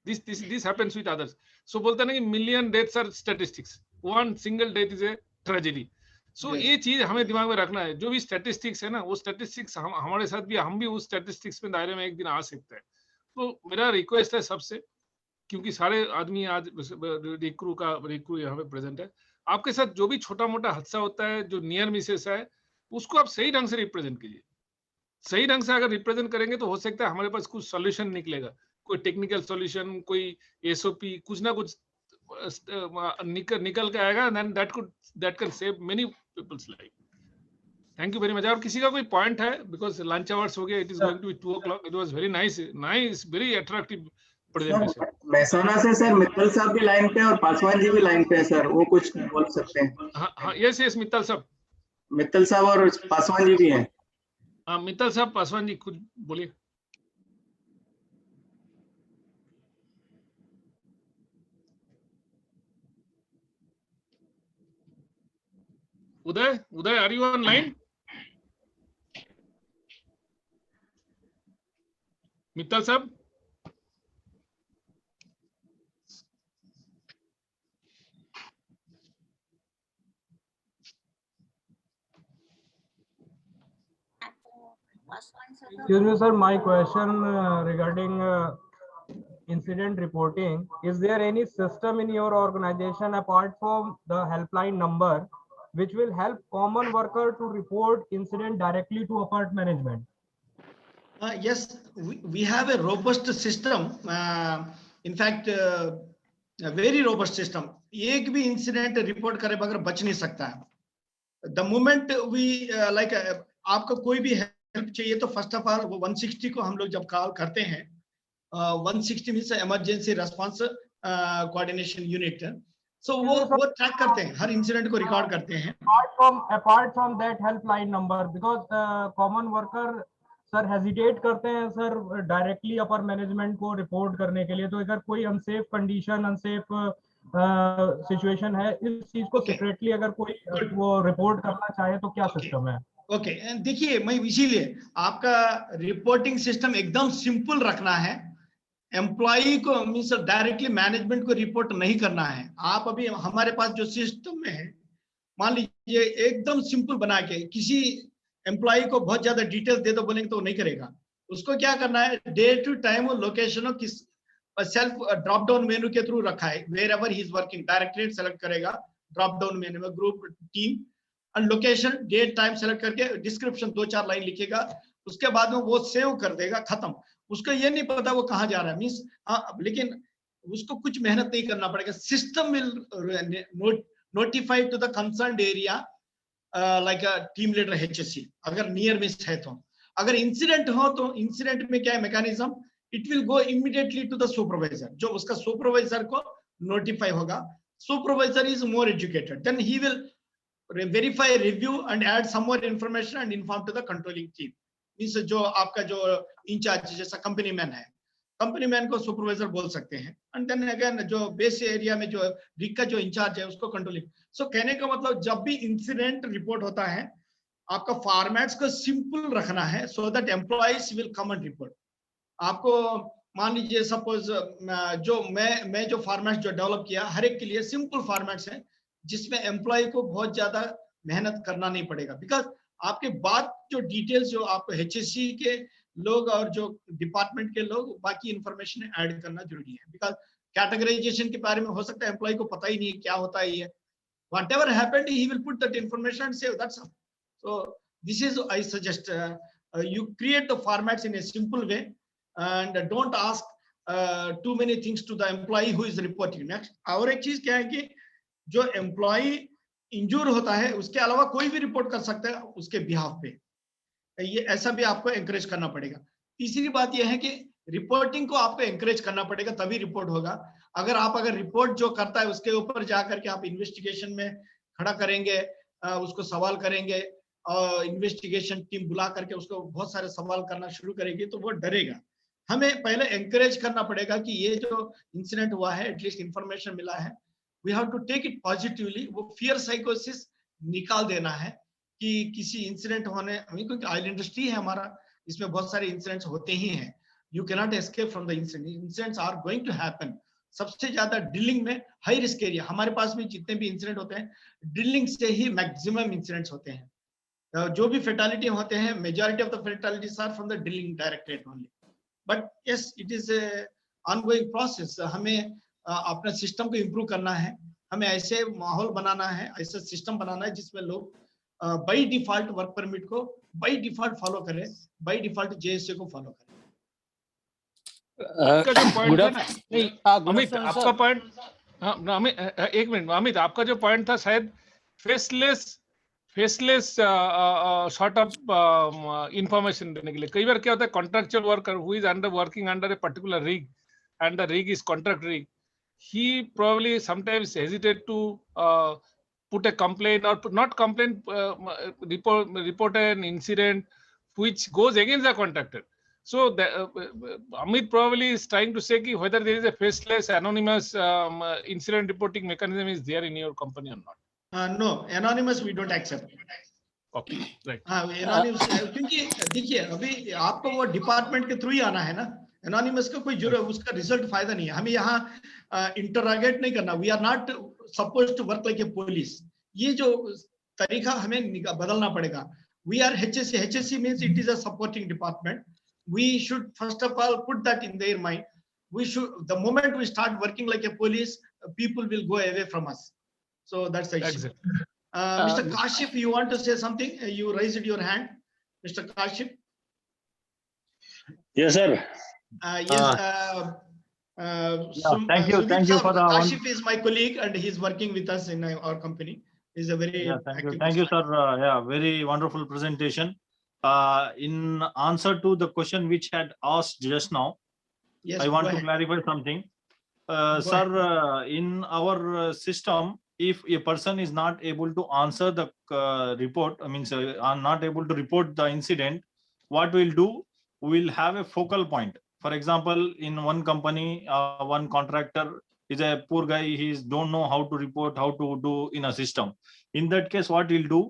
this happens with others. So बोलते हैं ना कि million deaths are statistics, one single death is a tragedy. So ये चीज हमें दिमाग में रखना है. जो भी स्टैटिस्टिक्स है ना, वो स्टैटिस्टिक्स हमारे साथ भी, हम भी उस स्टैटिस्टिक्स में दायरे में एक दिन आ सकते हैं. तो मेरा रिक्वेस्ट है सबसे, क्योंकि सारे आदमी आज रिक्रू यहाँ पे प्रेजेंट है, आपके साथ जो भी छोटा मोटा हादसा होता है, जो नियर मिसेस है, उसको आप सही ढंग से रिप्रेजेंट कीजिए. सही ढंग से अगर रिप्रेजेंट करेंगे तो हो सकता है हमारे पास कुछ सॉल्यूशन निकलेगा, कोई टेक्निकल सॉल्यूशन, कोई एसओपी, कुछ ना कुछ निकल के आएगा. That can save many people's life. Thank you very much. और किसी का कोई पॉइंट है, बिकॉज लंच आवर्स हो गया, it is going to be 2 o'clock. It was very nice, very attractive presentation. Mehsana से सर मित्तल साहब भी लाइन पे और पासवान जी भी लाइन पे है सर, वो कुछ बोल सकते हैं. हाँ, यस मित्तल साहब और पासवान जी भी हैं. हाँ, मित्तल साहब, पासवान जी कुछ बोलिए. Uday, are you on line? Mittal साहब, Excuse me, sir. My question regarding incident reporting: is there any system in your organization apart from the helpline number, which will help common worker to report incident directly to upper management? Yes, we have a robust system. In fact, a very robust system. एक भी incident report करे बगैर बच नहीं सकता है. The moment we आपको कोई भी हेल्प चाहिए तो फर्स्ट ऑफ ऑल वो 160 को हम लोग जब कॉल करते हैं, 160 means emergency response coordination unit. So वो ट्रैक करते हैं, हर इंसिडेंट को रिकॉर्ड करते हैं. Apart from that helpline number, because common worker sir hesitate करते हैं सर डायरेक्टली अपर मैनेजमेंट को रिपोर्ट करने के लिए. तो अगर कोई अनसेफ कंडीशन, अनसेफ सिचुएशन है, इस चीज को सीक्रेटली अगर कोई वो रिपोर्ट करना चाहे तो क्या सिस्टम है? ओके, देखिए, मैं इसीलिए आपका रिपोर्टिंग सिस्टम एकदम सिंपल रखना है. एम्प्लॉई को मींस डायरेक्टली मैनेजमेंट को रिपोर्ट नहीं करना है. आप अभी हमारे पास जो सिस्टम में है, मान लीजिए एकदम सिंपल बना के, किसी एम्प्लॉई को बहुत ज्यादा डिटेल दे दो बोलेंगे तो नहीं करेगा. उसको क्या करना है, डे टू टाइम और लोकेशन और किस सेल्फ ड्रॉप डाउन मेनू के थ्रू रखा है, wherever he is working directorate select करेगा ड्रॉप डाउन मेनू में, group, team and location, date time select करके डिस्क्रिप्शन 2-4 लाइन लिखेगा, उसके बाद में वो सेव कर देगा, खत्म। उसको ये नहीं पता वो कहाँ जा रहा है, मीन्स लेकिन उसको कुछ मेहनत नहीं करना पड़ेगा, system will notify to the concerned area like a team leader HSE, अगर नियर मिस है तो। अगर इंसिडेंट हो तो इंसिडेंट में क्या है mechanism, it will go immediately to the supervisor, जो उसका सुपरवाइजर को नोटिफाई होगा। Supervisor is more educated, then he will verify, review and add some more information and inform to the controlling team. Means जो आपका जो in charge, जैसा company man है, company man को सुपरवाइजर बोल सकते हैं, एंड देन अगेन जो बेस एरिया में जो रिग का जो इंचार्ज है उसको कंट्रोलिंग। सो कहने का मतलब जब भी इंसिडेंट रिपोर्ट होता है, आपका फॉर्मेट्स को सिंपल रखना है, so that employees will come and report. आपको मान लीजिए सपोज जो मैं जो फॉर्मेट्स जो डेवलप किया, हर एक के लिए सिंपल फॉर्मेट्स है, जिसमें एम्प्लॉय को बहुत ज्यादा मेहनत करना नहीं पड़ेगा, बिकॉज आपके बाद जो डिटेल्स जो आपको HSE के लोग और जो डिपार्टमेंट के लोग बाकी इंफॉर्मेशन ऐड करना जरूरी है, बिकॉज कैटेगराइजेशन के बारे में हो सकता है एम्प्लॉय को पता ही नहीं है क्या होता है ये, whatever happened he will put that information and save, that's all. So this is, I suggest you create the formats in a simple way and don't ask too many things to the employee who is reporting. Next, और एक चीज क्या है कि जो employ injure होता है उसके अलावा कोई भी रिपोर्ट कर सकता है उसके बिहाफ पे, ये ऐसा भी आपको एंकरेज करना पड़ेगा। तीसरी बात यह है कि रिपोर्टिंग को आपको एंकरेज करना पड़ेगा, तभी रिपोर्ट होगा। अगर रिपोर्ट जो करता है उसके ऊपर जाकर के आप इन्वेस्टिगेशन में खड़ा करेंगे, उसको सवाल करेंगे और इन्वेस्टिगेशन टीम बुला करके उसको बहुत सारे सवाल करना शुरू करेगी, तो वो डरेगा। हमें पहले एंकरेज करना पड़ेगा कि ये जो इंसिडेंट हुआ है, एटलीस्ट इंफॉर्मेशन मिला है, we have to take it positively. वो फियर साइकोसिस निकाल देना है कि किसी इंसिडेंट होने, क्योंकि ऑयल इंडस्ट्री है हमारा, इसमें बहुत सारे इंसिडेंट्स होते ही हैं, you can not escape from the incident, incidents are going to happen. सबसे ज्यादा ड्रिलिंग में हाई रिस्क एरिया, हमारे पास में जितने भी इंसिडेंट होते हैं ड्रिलिंग से ही मैक्सिमम इंसिडेंट्स होते हैं। जो भी फेटालिटी होते हैं, majority of the fatalities are from the drilling directorate only, but yes it is ongoing process. हमें अपना सिस्टम को इम्प्रूव करना है, हमें ऐसे माहौल बनाना है, ऐसा सिस्टम बनाना है जिसमें लोग बाय डिफॉल्ट वर्क परमिट को बाय डिफॉल्ट फॉलो करें, बाय डिफॉल्ट JSA को फॉलो करें। आपका जो पॉइंट था ना, नहीं अमित, afternoon, आपका sir. पॉइंट, हाँ अमित एक मिनट, अमित आपका जो पॉइंट था शायद फेसलेस सॉर्ट ऑफ इंफॉर्मेशन देने के लिए। कई बार क्या होता है, contractual worker who is working under a particular rig and the rig is contract rig, he probably sometimes hesitate to put a complaint or not complaint, report an incident which goes against the contractor. So the, Amit probably is trying to say ki whether there is a faceless anonymous incident reporting mechanism is there in your company or not. No, anonymous we don't accept. Okay, right. anonymous क्योंकि देखिए अभी आपको वो department के through ही आना है ना, anonymous का कोई जरूरत, उसका रिजल्ट फायदा नहीं है। हमें यहाँ इंटरोगेट नहीं करना, we are not supposed to work like a police. ये जो तरीका हमें बदलना पड़ेगा। We are HSE means it is a supporting department. We should first of all put that in their mind. We should, the moment we start working like a police, people will go away from us. So that's the issue. Mr. Kashif, you want to say something? You raised your hand, Mr. Kashif. Yes, sir. Yes. Thank you for the. Kashif is my colleague and he's working with us in our company. He's a very thank you, sir. Yeah, very wonderful presentation. In answer to the question which had asked just now, yes, I want to clarify something. Sir, in our system, if a person is not able to answer the report, I mean, not able to report the incident, what we'll do, we'll have a focal point. For example, in one company, one contractor is a poor guy, he don't know how to report, how to do in a system. In that case, what we'll do,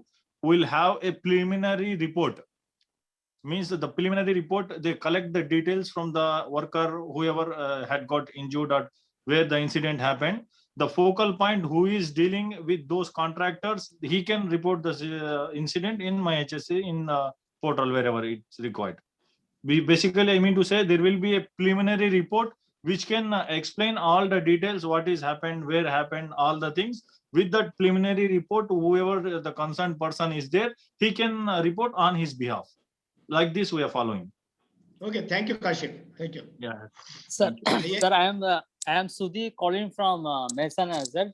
we'll have a preliminary report. Means the preliminary report, they collect the details from the worker, whoever had got injured or where the incident happened. The focal point who is dealing with those contractors, he can report the incident in my HSE in portal wherever it's required. Basically, I mean to say there will be a preliminary report which can explain all the details, what is happened, where happened, all the things. With that preliminary report, whoever the concerned person is there, he can report on his behalf. Like this, we are following. Okay, thank you, Kashif. Thank you. Yeah. Sir, Yeah. sir, I am Sudhi calling from Mehsana, sir.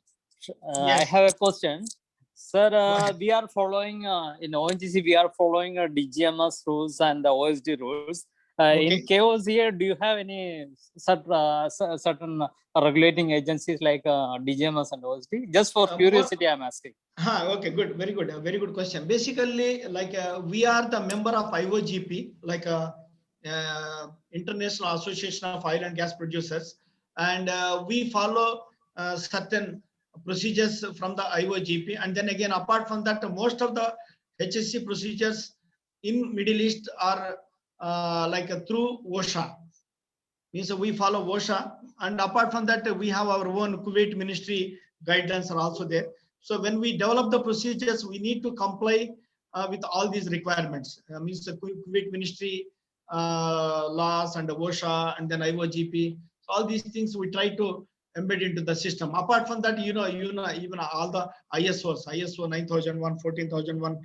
I Yes. have a question. Sir, ahead. we are following in ONGC, we are following DGMS rules and the OSD rules. Okay. In chaos here, do you have any certain regulating agencies like DGMS and OSD? Just for curiosity, I'm asking. Okay, good, very good, a very good question. Basically, like we are the member of IOGP, like International Association of Oil and Gas Producers, and we follow certain procedures from the IOGP. And then again, apart from that, most of the HSC procedures in Middle East are through OSHA. Means we follow OSHA, and apart from that, we have our own Kuwait Ministry guidelines are also there. So when we develop the procedures, we need to comply with all these requirements. Means the Kuwait Ministry laws and the OSHA and then IOGP. So all these things we try to embed into the system. Apart from that, you know, even all the ISOs, ISO 9001, 14001,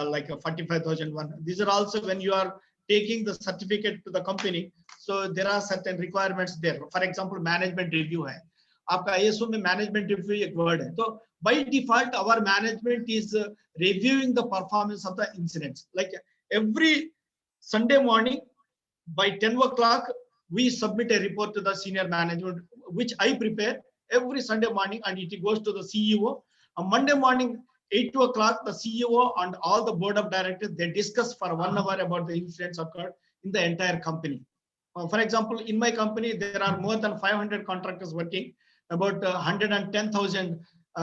like 45001. These are also when you are taking the certificate to the company. So there are certain requirements there. For example, management review है. आपका ISO में management review एक word है. So by default, our management is reviewing the performance of the incidents. Like every Sunday morning by 10 o'clock, we submit a report to the senior management, which I prepare every Sunday morning, and it goes to the CEO. On Monday morning, 8 o'clock, the CEO and all the board of directors, they discuss for 1 hour about the incidents occurred in the entire company. For example, in my company, there are more than 500 contractors working, about 110,000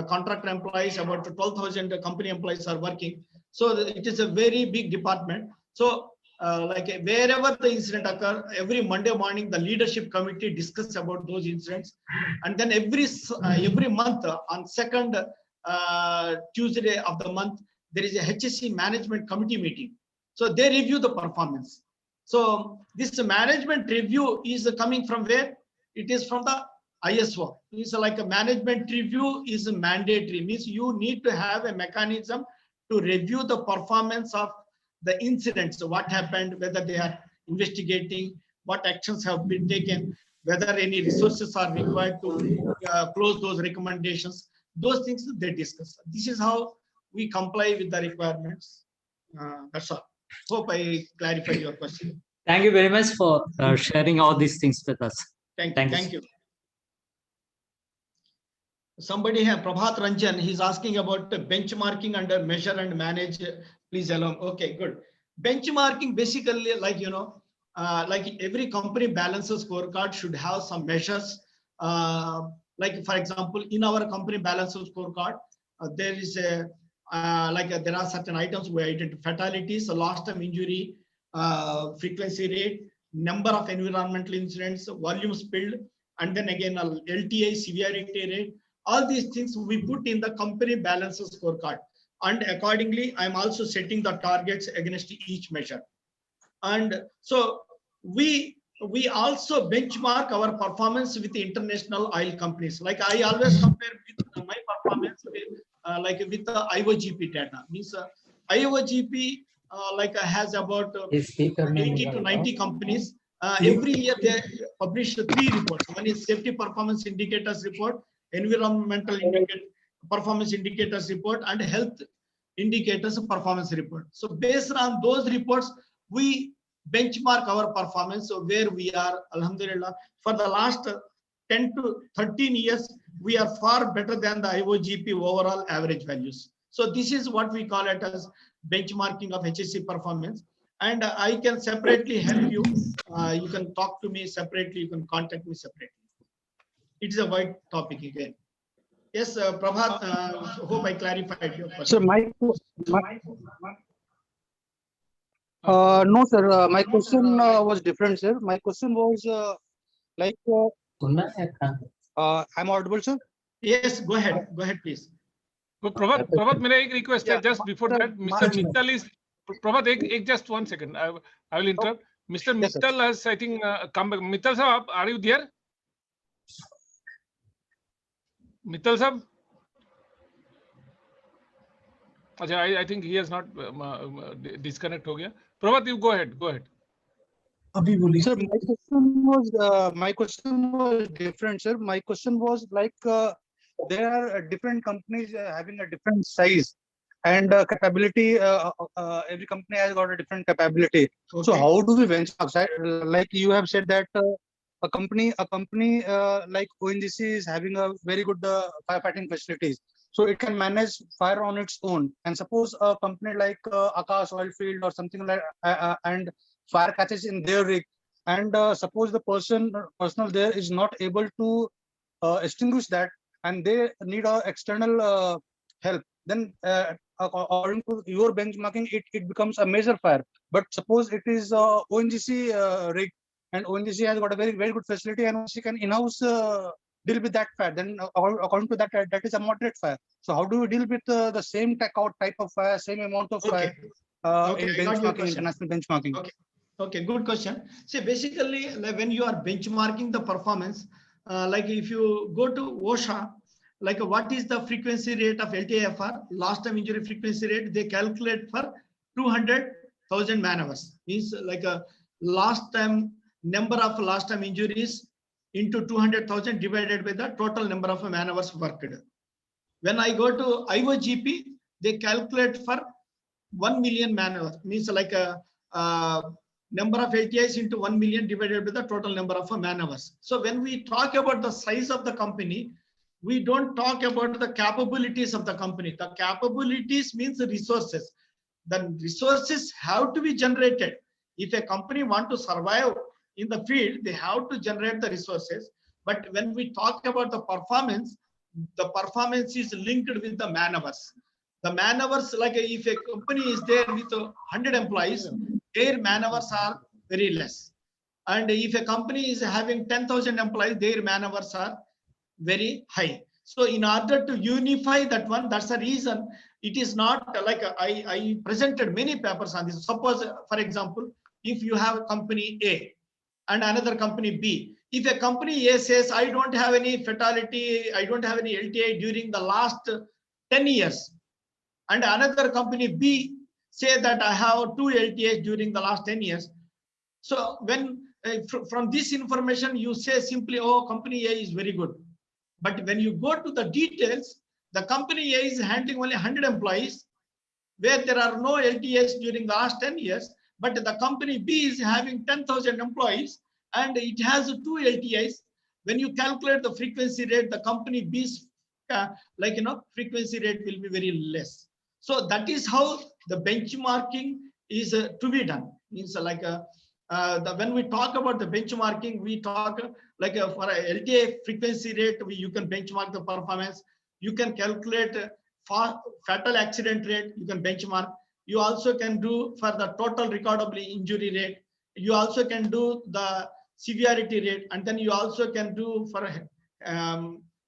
contractor employees, about 12,000 company employees are working. So it is a very big department. So like wherever the incident occur, every Monday morning, the leadership committee discuss about those incidents. And then every month on second Tuesday of the month, there is a HSC management committee meeting. So they review the performance. So this management review is coming from where? It is from the ISO. It's like a management review is mandatory, means you need to have a mechanism to review the performance of the incidents, what happened, whether they are investigating, what actions have been taken, whether any resources are required to close those recommendations. Those things they discuss. This is how we comply with the requirements. That's all. Hope I clarified your question. Thank you very much for sharing all these things with us. Thank you. Somebody here, Prabhat Ranjan, he's asking about the benchmarking under measure and manage. Please allow. Okay, good. Benchmarking basically, like, you know, like every company balances scorecard should have some measures. Like for example, in our company balances scorecard, there is a there are certain items we identify: fatalities, lost time injury, frequency rate, number of environmental incidents, volume spilled, and then again LTI severity rate. All these things we put in the company balances scorecard, and accordingly, I'm also setting the targets against each measure. And so we also benchmark our performance with international oil companies. Like I always compare with my performance with with the IOGP data. Means IOGP has about 80 to 90 companies. Every year they publish 3 reports. One is safety performance indicators report, environmental performance indicators report, and health indicators performance report. So based on those reports, we benchmark our performance. So where we are, alhamdulillah, for the last 10 to 13 years, we are far better than the IOGP overall average values. So this is what we call it as benchmarking of HSC performance. And I can separately help you. You can talk to me separately. You can contact me separately. It is a wide topic again. Yes, Prabhat, hope I clarified your question. So no, sir. My question was different, sir. My question was I'm audible, sir? Yes, go ahead. Go ahead, please. So Prabhat, मेरा एक request है, just before that, Mr. Mittal is, Prabhat, just 1 second, I will interrupt. Mr. Yes, sir. Mittal has, I think, come back. Mittal sir, are you there? Mittal sir? I think he has not disconnect हो गया. Prabhat, you go ahead. Go ahead. Sir, my question was different, sir. My question was like there are different companies having a different size and capability. Every company has got a different capability. So Okay. how do we benchmark? Like you have said that a company like ONGC is having a very good firefighting facilities. So it can manage fire on its own. And suppose a company like Akash Oilfield or something like and fire catches in their rig, and suppose the personnel there is not able to extinguish that, and they need external help, then according to your benchmarking, it becomes a major fire. But suppose it is ONGC rig, and ONGC has got a very good facility, and ONGC can in-house deal with that fire, then according to that, that is a moderate fire. So how do we deal with the same type of fire, same amount of fire Okay, in I got your benchmarking, question. international benchmarking? Okay, good question. See, basically, like when you are benchmarking the performance, like if you go to OSHA, like what is the frequency rate of LTIFR, last time injury frequency rate, they calculate for 200,000 man hours. Means like a number of last time injuries into 200,000 divided by the total number of man hours worked. When I go to IOGP, they calculate for 1 million man hours. Means like a number of LTIs into 1 million divided by the total number of man hours. So when we talk about the size of the company, we don't talk about the capabilities of the company. The capabilities means the resources. The resources have to be generated. If a company want to survive in the field, they have to generate the resources. But when we talk about the performance is linked with the man hours. The man hours, like if a company is there with 100 employees, their man hours are very less. And if a company is having 10,000 employees, their man hours are very high. So in order to unify that one, that's the reason it is not like I presented many papers on this. Suppose, for example, if you have a company A and another company B, if a company A says, I don't have any fatality, I don't have any LTI during the last 10 years, and another company B say that I have 2 LTIs during the last 10 years. So when from this information, you say simply, oh, company A is very good. But when you go to the details, the company A is handling only 100 employees, where there are no LTIs during the last 10 years, but the company B is having 10,000 employees and it has 2 LTIs. When you calculate the frequency rate, the company B's frequency rate will be very less. So that is how the benchmarking is to be done. Means like when we talk about the benchmarking, we talk like for a LTI frequency rate, you can benchmark the performance. You can calculate fatal accident rate, you can benchmark. You also can do for the total recordable injury rate. You also can do the severity rate, and then you also can do for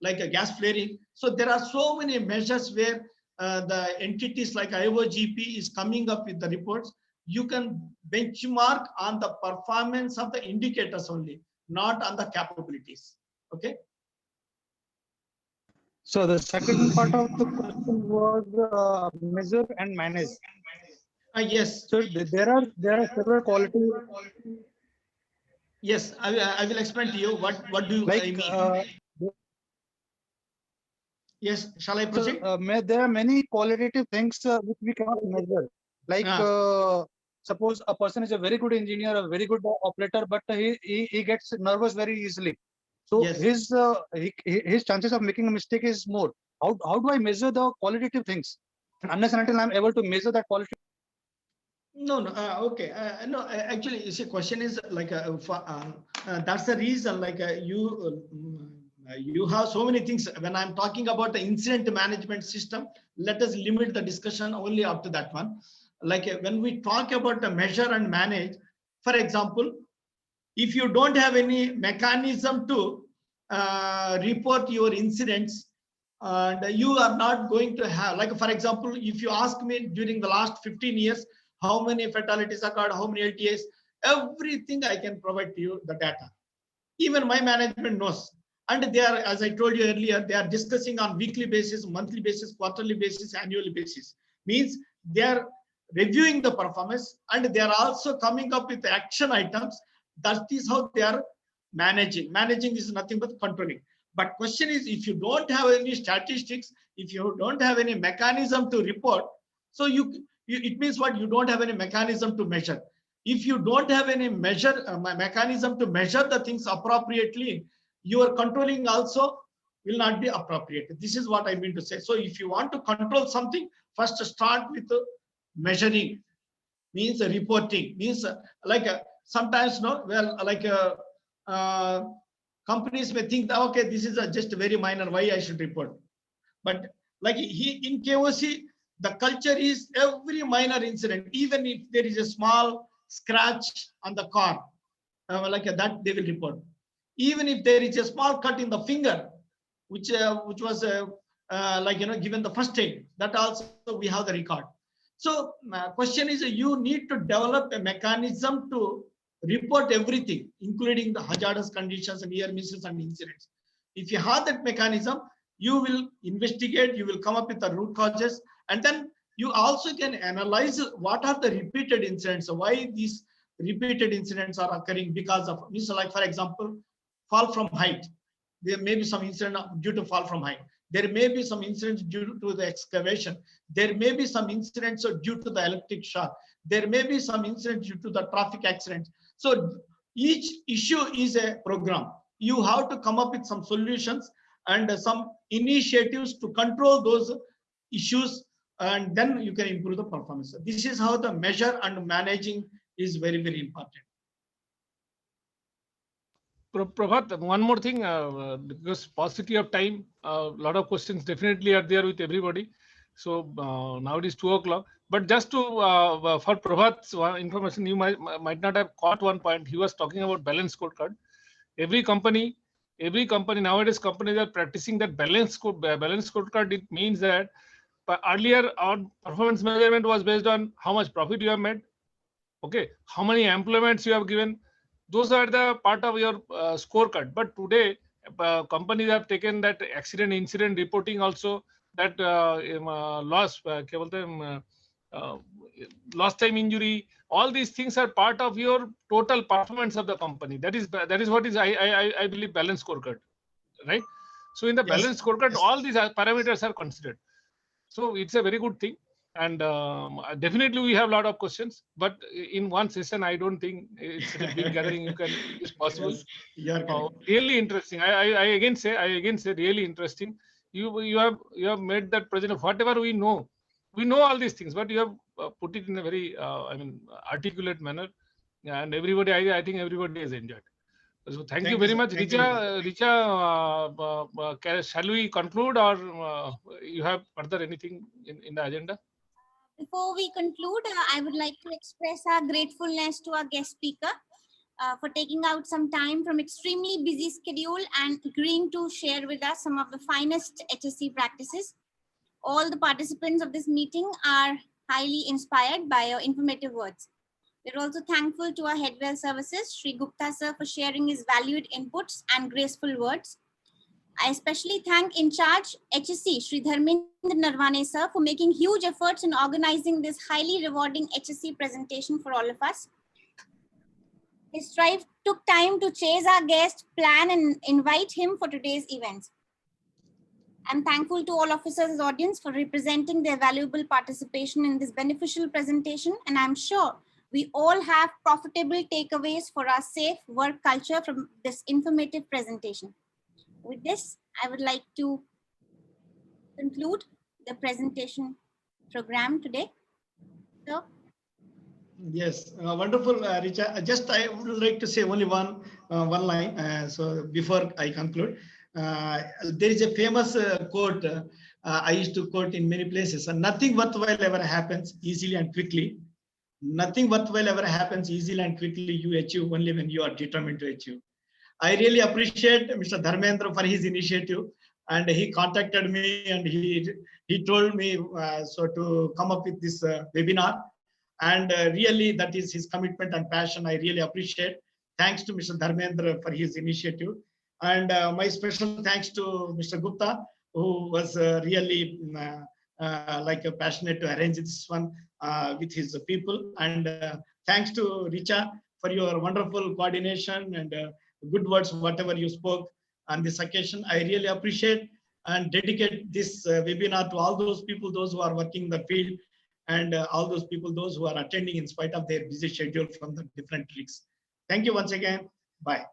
like a gas flaring. So there are so many measures where the entities like IOGP is coming up with the reports. You can benchmark on the performance of the indicators only, not on the capabilities. Okay. So the second part of the question was measure and manage. Yes. So there are several qualities. Yes, I will explain to you what do like, I mean. Yes, shall I proceed? So, there are many qualitative things which we cannot measure. Like suppose a person is a very good engineer, a very good operator, but he gets nervous very easily. So yes. his chances of making a mistake is more. How do I measure the qualitative things? Unless and until I'm able to measure that quality. No, okay. No, actually, you see, question is like that's the reason. Like you have so many things. When I'm talking about the incident management system, let us limit the discussion only up to that one. Like when we talk about the measure and manage, for example, if you don't have any mechanism to report your incidents, and you are not going to have, like for example, if you ask me during the last 15 years, how many fatalities occurred, how many LTAs, everything I can provide to you the data. Even my management knows. And they are, as I told you earlier, they are discussing on weekly basis, monthly basis, quarterly basis, annually basis. Means they are reviewing the performance and they are also coming up with action items. That is how they are managing. Managing is nothing but controlling. But question is, if you don't have any statistics, if you don't have any mechanism to report, so it means what? You don't have any mechanism to measure. If you don't have any mechanism to measure the things appropriately, your controlling also will not be appropriate. This is what I mean to say. So if you want to control something, first start with measuring, means reporting, means sometimes companies may think that, okay, this is just very minor, why I should report. But like in KOC, the culture is every minor incident, even if there is a small scratch on the car, that they will report. Even if there is a small cut in the finger, which was given the first aid, that also we have the record. So question is, you need to develop a mechanism to report everything, including the hazardous conditions and near misses and incidents. If you have that mechanism, you will investigate, you will come up with the root causes, and then you also can analyze what are the repeated incidents, why these repeated incidents are occurring because of, like for example, fall from height. There may be some incident due to fall from height. There may be some incidents due to the excavation. There may be some incidents due to the electric shock. There may be some incidents due to the traffic accidents. So each issue is a program. You have to come up with some solutions and some initiatives to control those issues, and then you can improve the performance. This is how the measure and managing is very, very important. Prabhat, one more thing, because paucity of time, a lot of questions definitely are there with everybody. So now it is 2 o'clock. But just to for Prabhat's information, you might not have caught one point. He was talking about balance scorecard. Every company nowadays, companies are practicing that balance scorecard. It means that earlier our performance measurement was based on how much profit you have made, okay, how many employments you have given. Those are the part of your scorecard. But today, companies have taken that accident incident reporting also, that lost time injury. All these things are part of your total performance of the company. That is what is I believe balance scorecard, right? So in the balance scorecard, all these parameters are considered. So it's a very good thing. And definitely we have a lot of questions, but in one session, I don't think it's a big gathering is possible. Yes, really interesting. I again say really interesting. You have made that present of whatever we know all these things, but you have put it in a very articulate manner, and everybody, I think everybody has enjoyed. So thank you very much. Richa, shall we conclude, or you have further anything in the agenda? Before we conclude, I would like to express our gratefulness to our guest speaker for taking out some time from extremely busy schedule and agreeing to share with us some of the finest HSE practices. All the participants of this meeting are highly inspired by your informative words. We're also thankful to our Headwell Services, Sri Gupta sir, for sharing his valued inputs and graceful words. I especially thank in charge HSE, Sri Dharmendra Narwane sir, for making huge efforts in organizing this highly rewarding HSE presentation for all of us. His drive took time to chase our guest, plan and invite him for today's events. I'm thankful to all officers and audience for representing their valuable participation in this beneficial presentation, and I'm sure we all have profitable takeaways for our safe work culture from this informative presentation. With this, I would like to conclude the presentation program today. So, yes, wonderful, Richa. Just I would like to say only one line. So before I conclude, there is a famous quote I used to quote in many places: "Nothing worthwhile ever happens easily and quickly. Nothing worthwhile ever happens easily and quickly. You achieve only when you are determined to achieve." I really appreciate Mr. Dharmendra for his initiative, and he contacted me and he told me so to come up with this webinar. And really, that is his commitment and passion. I really appreciate. Thanks to Mr. Dharmendra for his initiative. And my special thanks to Mr. Gupta, who was really passionate to arrange this one with his people. And thanks to Richa for your wonderful coordination and good words, whatever you spoke on this occasion. I really appreciate and dedicate this webinar to all those people, those who are working in the field, and all those people, those who are attending in spite of their busy schedule from the different cliques. Thank you once again. Bye.